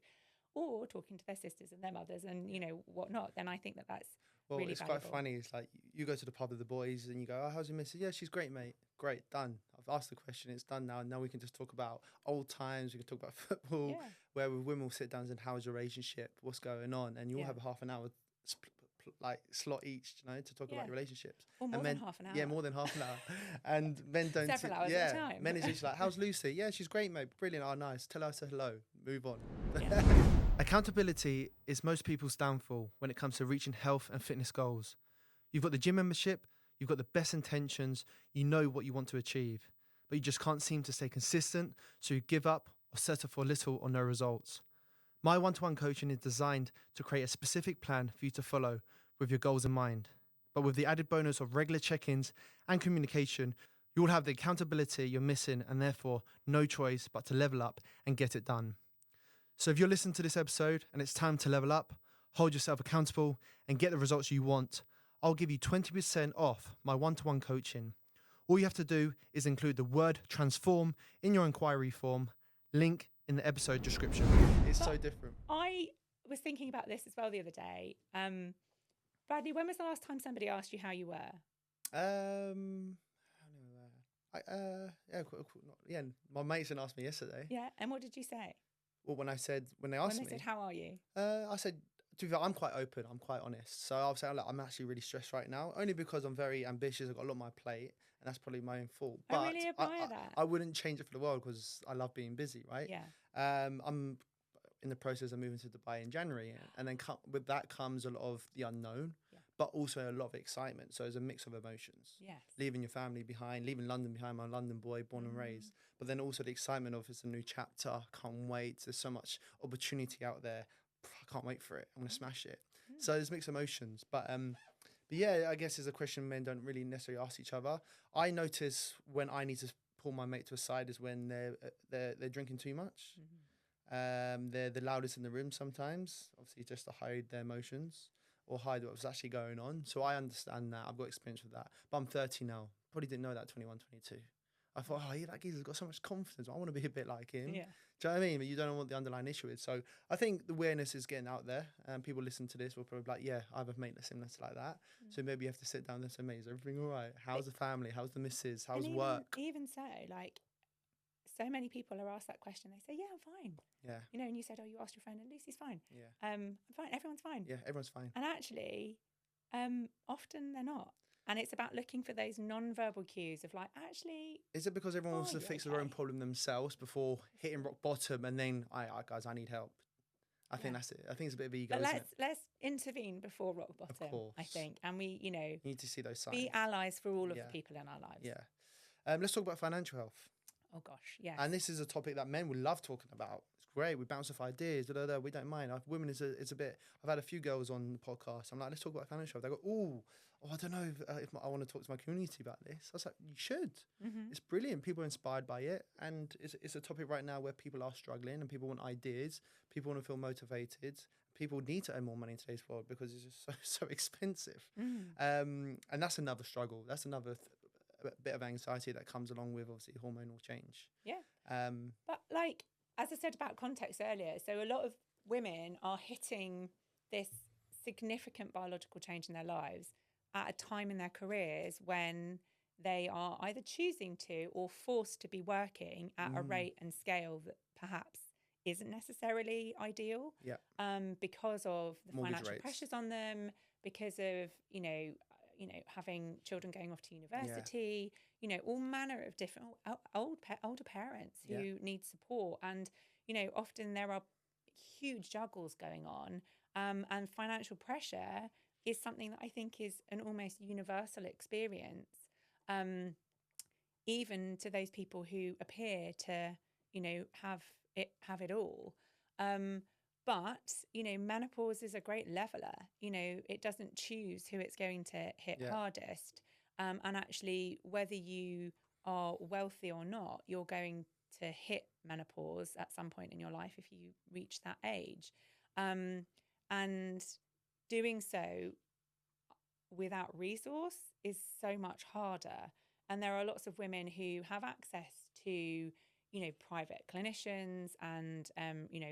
or talking to their sisters and their mothers and whatnot, then I think that's really it's valuable. quite funny. It's like you go to the pub with the boys and you go, oh, how's your missus? Yeah, she's great, mate. Great, done. I've asked the question, it's done now. Now we can just talk about old times. We can talk about football. Where with women will sit down and say, how's your relationship? What's going on? And you'll have a half an hour slot each, to talk about your relationships. Or more than half an hour. Yeah, more than half an hour. And men don't. Several hours at a time. Men is just like, how's Lucy? Yeah, she's great, mate. Brilliant. Oh, nice. Tell her I said hello. Move on. Accountability is most people's downfall when it comes to reaching health and fitness goals. You've got the gym membership, you've got the best intentions, you know what you want to achieve, but you just can't seem to stay consistent, so you give up or settle for little or no results. My one-to-one coaching is designed to create a specific plan for you to follow with your goals in mind. But with the added bonus of regular check-ins and communication, You will have the accountability you're missing and therefore no choice but to level up and get it done. So if you're listening to this episode and it's time to level up, hold yourself accountable and get the results you want, I'll give you 20% off my one-to-one coaching. All you have to do is include the word transform in your inquiry form, link in the episode description. It's so different. I was thinking about this as well the other day. Bradley, when was the last time somebody asked you how you were? Yeah, my mates asked me yesterday. Yeah, and what did you say? Well, when they asked When they me, said, how are you? I said, to be fair, I'm quite open, I'm quite honest. So I'll say, look, I'm actually really stressed right now, only because I'm very ambitious, I've got a lot on my plate, and that's probably my own fault. But I really admire that. I wouldn't change it for the world because I love being busy, right? Yeah. I'm in the process of moving to Dubai in January, and then with that comes a lot of the unknown, but also a lot of excitement. So there's a mix of emotions. Yes. Leaving your family behind, leaving London behind, I'm a London boy, born and raised. But then also the excitement of it's a new chapter, can't wait. There's so much opportunity out there. I can't wait for it. I'm going to smash it. So there's mixed emotions. But yeah, I guess it's a question men don't really necessarily ask each other. I notice when I need to pull my mate to a side is when they're drinking too much. They're the loudest in the room sometimes, obviously just to hide their emotions or hide what was actually going on. So I understand that. I've got experience with that. But I'm 30 now. Probably didn't know that 21, 22. I thought, oh, yeah, that geezer's got so much confidence. I want to be a bit like him. Yeah. Do you know what I mean? But you don't know what the underlying issue is. So I think the awareness is getting out there, and people listen to this will probably be like, yeah, I have a mate that's similar to like that. So maybe you have to sit down and say, mate, is everything all right? How's the family? How's the missus? How's work? Even so, like, so many people are asked that question. They say, yeah, I'm fine. Yeah. You know, and you said, oh, you asked your friend and Lucy's fine. Yeah. I'm fine. Everyone's fine. Yeah, everyone's fine. And actually, often they're not. And it's about looking for those non-verbal cues of like, actually... Is it because everyone wants to fix their own problem themselves before hitting rock bottom and then, guys, I need help? I think that's it. I think it's a bit of ego, but isn't it? let's intervene before rock bottom, Of course. I think. And we, you need to see those signs. be allies for all of the people in our lives. Yeah. Let's talk about financial health. Oh, gosh, yes. And this is a topic that men would love talking about. It's great. We bounce off ideas. We don't mind. Women is a bit... I've had a few girls on the podcast. I'm like, let's talk about financial health. They go, I don't know if I want to talk to my community about this. I was like, you should. It's brilliant. People are inspired by it. And it's a topic right now where people are struggling and people want ideas. People want to feel motivated. People need to earn more money in today's world because it's just so expensive. And that's another struggle. That's another bit of anxiety that comes along with obviously hormonal change. Yeah. But like, as I said about context earlier, so a lot of women are hitting this significant biological change in their lives at a time in their careers when they are either choosing to or forced to be working at a rate and scale that perhaps isn't necessarily ideal. Because of the Mortgage financial rates. pressures on them, because of, having children going off to university, all manner of different older parents who need support. And, often there are huge juggles going on, and financial pressure is something that I think is an almost universal experience, even to those people who appear to, have it all. But, menopause is a great leveler. It doesn't choose who it's going to hit hardest. And actually, whether you are wealthy or not, you're going to hit menopause at some point in your life if you reach that age. And doing so without resource is so much harder. And there are lots of women who have access to private clinicians and,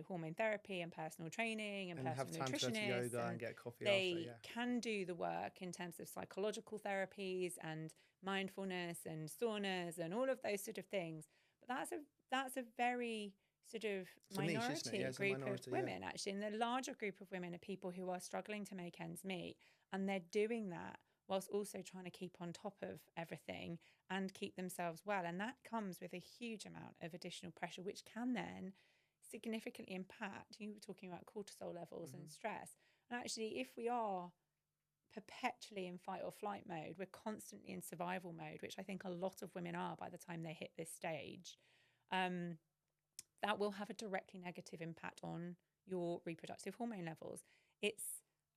hormone therapy and personal training and personal have time to go to nutritionists. yoga and get coffee they after, can do the work in terms of psychological therapies and mindfulness and saunas and all of those sort of things. But that's a very sort of minority group of women, actually. And the larger group of women are people who are struggling to make ends meet. And they're doing that whilst also trying to keep on top of everything and keep themselves well. And that comes with a huge amount of additional pressure, which can then significantly impact. You were talking about cortisol levels and stress. And actually, if we are perpetually in fight or flight mode, we're constantly in survival mode, which I think a lot of women are by the time they hit this stage, that will have a directly negative impact on your reproductive hormone levels. It's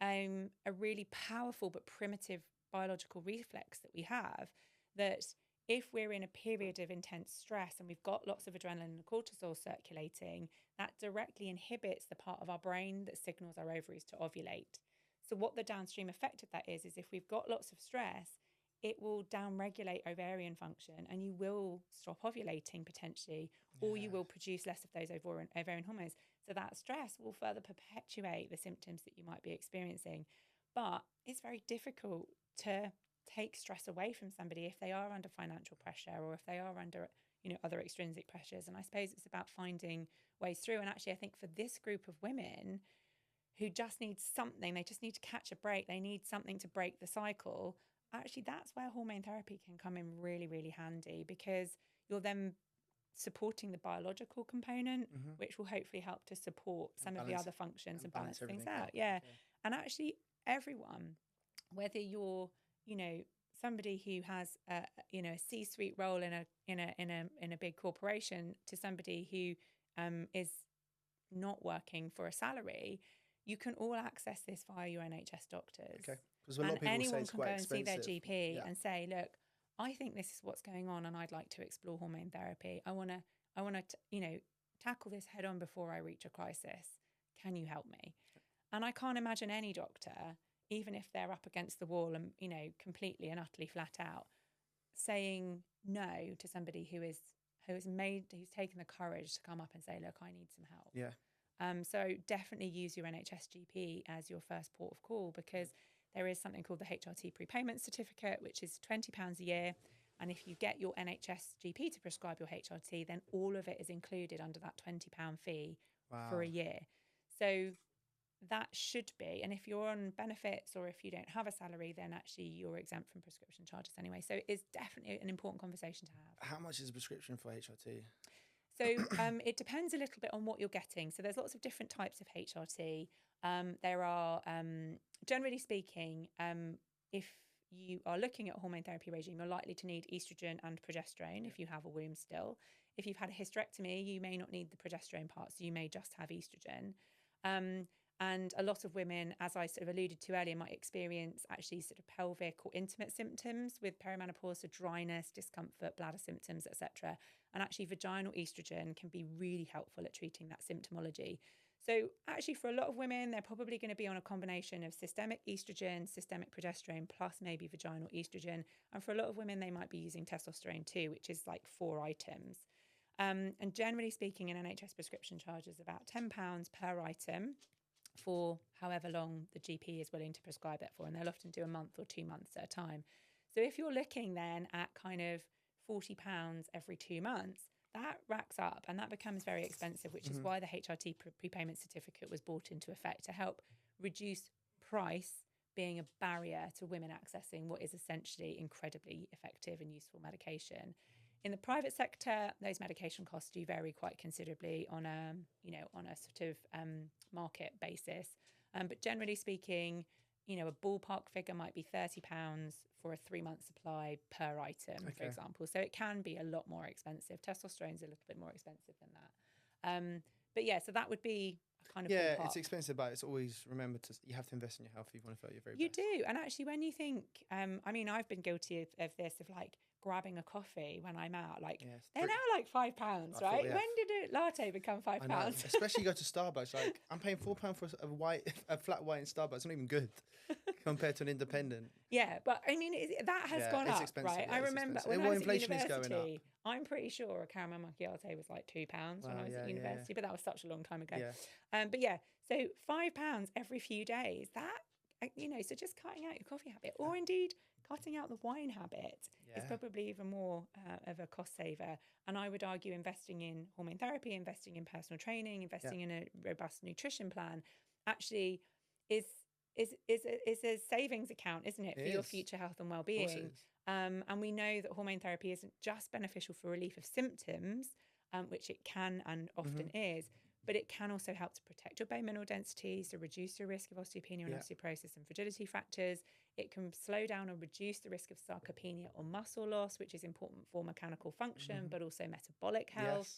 a really powerful but primitive biological reflex that we have that if we're in a period of intense stress and we've got lots of adrenaline and cortisol circulating, that directly inhibits the part of our brain that signals our ovaries to ovulate. So what the downstream effect of that is if we've got lots of stress, it will downregulate ovarian function and you will stop ovulating potentially, or you will produce less of those ovarian hormones. So that stress will further perpetuate the symptoms that you might be experiencing. But it's very difficult to take stress away from somebody if they are under financial pressure or if they are under, other extrinsic pressures. And I suppose it's about finding ways through. And actually, I think for this group of women who just need something, they just need to catch a break, they need something to break the cycle. Actually, that's where hormone therapy can come in really, really handy, because you're then supporting the biological component, which will hopefully help to support some of the other functions and balance things out. Yeah. And actually, everyone, whether you're, somebody who has a C-suite role in a big corporation to somebody who is not working for a salary, you can all access this via your NHS doctors. Okay. Because a lot of people anyone say it's can quite go expensive. and see their GP and say, look, I think this is what's going on and I'd like to explore hormone therapy. I want to tackle this head on before I reach a crisis. Can you help me? And I can't imagine any doctor, even if they're up against the wall and, completely and utterly flat out, saying no to somebody who's taken the courage to come up and say, look, I need some help. Yeah. So definitely use your NHS GP as your first port of call, because there is something called the HRT prepayment certificate, which is £20 a year. And if you get your NHS GP to prescribe your HRT, then all of it is included under that £20 fee for a year. So that should be, and if you're on benefits or if you don't have a salary, then actually you're exempt from prescription charges anyway. So it's definitely an important conversation to have. How much is a prescription for HRT? So it depends a little bit on what you're getting. So there's lots of different types of HRT. There are, generally speaking, if you are looking at a hormone therapy regime, you're likely to need estrogen and progesterone if you have a womb still. If you've had a hysterectomy, you may not need the progesterone part, so you may just have estrogen. And a lot of women, as I sort of alluded to earlier, might experience actually sort of pelvic or intimate symptoms with perimenopause, so dryness, discomfort, bladder symptoms, etc. And actually vaginal estrogen can be really helpful at treating that symptomology. So actually for a lot of women, they're probably going to be on a combination of systemic estrogen, systemic progesterone, plus maybe vaginal estrogen. And for a lot of women, they might be using testosterone too, which is like 4 items. And generally speaking, an NHS prescription charges about £10 per item for however long the GP is willing to prescribe it for. And they'll often do a month or 2 months at a time. So if you're looking then at kind of £40 every 2 months, that racks up and that becomes very expensive, which is why the HRT prepayment certificate was brought into effect, to help reduce price being a barrier to women accessing what is essentially incredibly effective and useful medication. In the private sector, those medication costs do vary quite considerably on a sort of market basis. But generally speaking, a ballpark figure might be £30 for a 3-month supply per item, for example. So it can be a lot more expensive. Testosterone's a little bit more expensive than that. But yeah, so that would be a kind of ballpark. It's expensive, but it's always, remember, you have to invest in your health if you want to feel your very best. You do. And actually, when you think, I've been guilty of this, of like grabbing a coffee when I'm out. Like they're now like £5, right? When did a latte become £5? I know. Especially you go to Starbucks. Like I'm paying £4 for a flat white in Starbucks. It's not even good compared to an independent. Yeah, but I mean that has gone up, right? Yeah, I remember when I was at university, up. I'm pretty sure a caramel macchiato was like £2 when I was at university, but that was such a long time ago. Yeah. But yeah, so £5 every few days. That so just cutting out your coffee habit, or indeed cutting out the wine habit, is probably even more of a cost saver. And I would argue investing in hormone therapy, investing in personal training, investing in a robust nutrition plan, actually is a savings account, isn't it, for your future health and well-being? And we know that hormone therapy isn't just beneficial for relief of symptoms, which it can and often is, but it can also help to protect your bone mineral density, so reduce your risk of osteopenia and osteoporosis and fragility factors. It can slow down or reduce the risk of sarcopenia or muscle loss, which is important for mechanical function, but also metabolic health.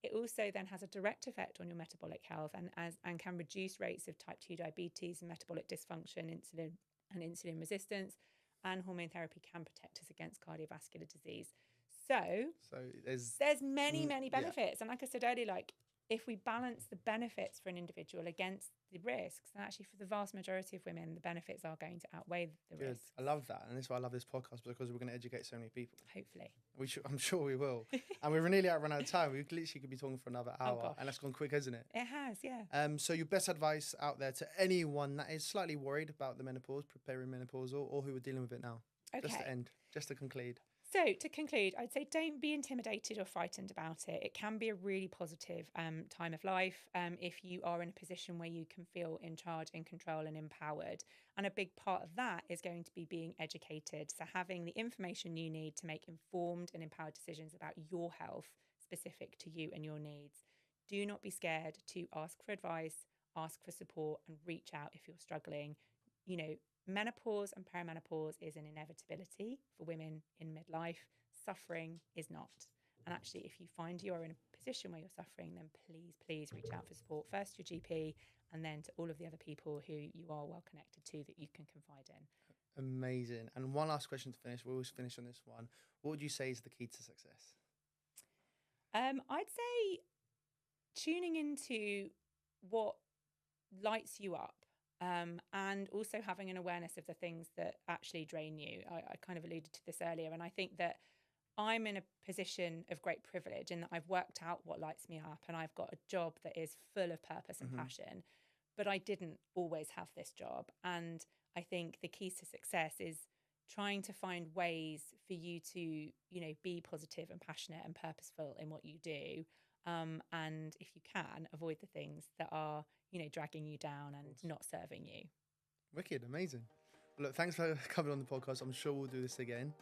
It also then has a direct effect on your metabolic health and can reduce rates of type 2 diabetes and metabolic dysfunction, insulin resistance, and hormone therapy can protect us against cardiovascular disease. So there's many yeah. benefits. And like I said earlier, like if we balance the benefits for an individual against the risks, then actually for the vast majority of women, the benefits are going to outweigh the Good. risks. I love that. And that's why I love this podcast, because we're going to educate so many people. Hopefully. I'm sure we will. And we're nearly run out of time. We literally could be talking for another hour. gosh. And that's gone quick, hasn't it? It has, yeah. So your best advice out there to anyone that is slightly worried about the menopause, preparing menopause, or who are dealing with it now? Okay. Just to conclude. So to conclude, I'd say don't be intimidated or frightened about it. It can be a really positive time of life if you are in a position where you can feel in charge, in control and empowered. And a big part of that is going to be being educated. So having the information you need to make informed and empowered decisions about your health specific to you and your needs. Do not be scared to ask for advice, ask for support and reach out if you're struggling. You know, menopause and perimenopause is an inevitability for women in midlife. Suffering is not. And actually, if you find you're in a position where you're suffering, then please reach out for support. First, your GP, and then to all of the other people who you are well connected to that you can confide in. Amazing. And one last question to finish. We always finish on this one. What would you say is the key to success? I'd say tuning into what lights you up. And also having an awareness of the things that actually drain you. I kind of alluded to this earlier, and I think that I'm in a position of great privilege in that I've worked out what lights me up and I've got a job that is full of purpose and passion, but I didn't always have this job. And I think the keys to success is trying to find ways for you to, you know, be positive and passionate and purposeful in what you do. And if you can, avoid the things that are, you know, dragging you down and not serving you. Wicked, amazing. Well, look, thanks for coming on the podcast. I'm sure we'll do this again.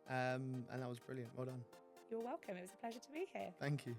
And that was brilliant. Well done. You're welcome. It was a pleasure to be here. Thank you.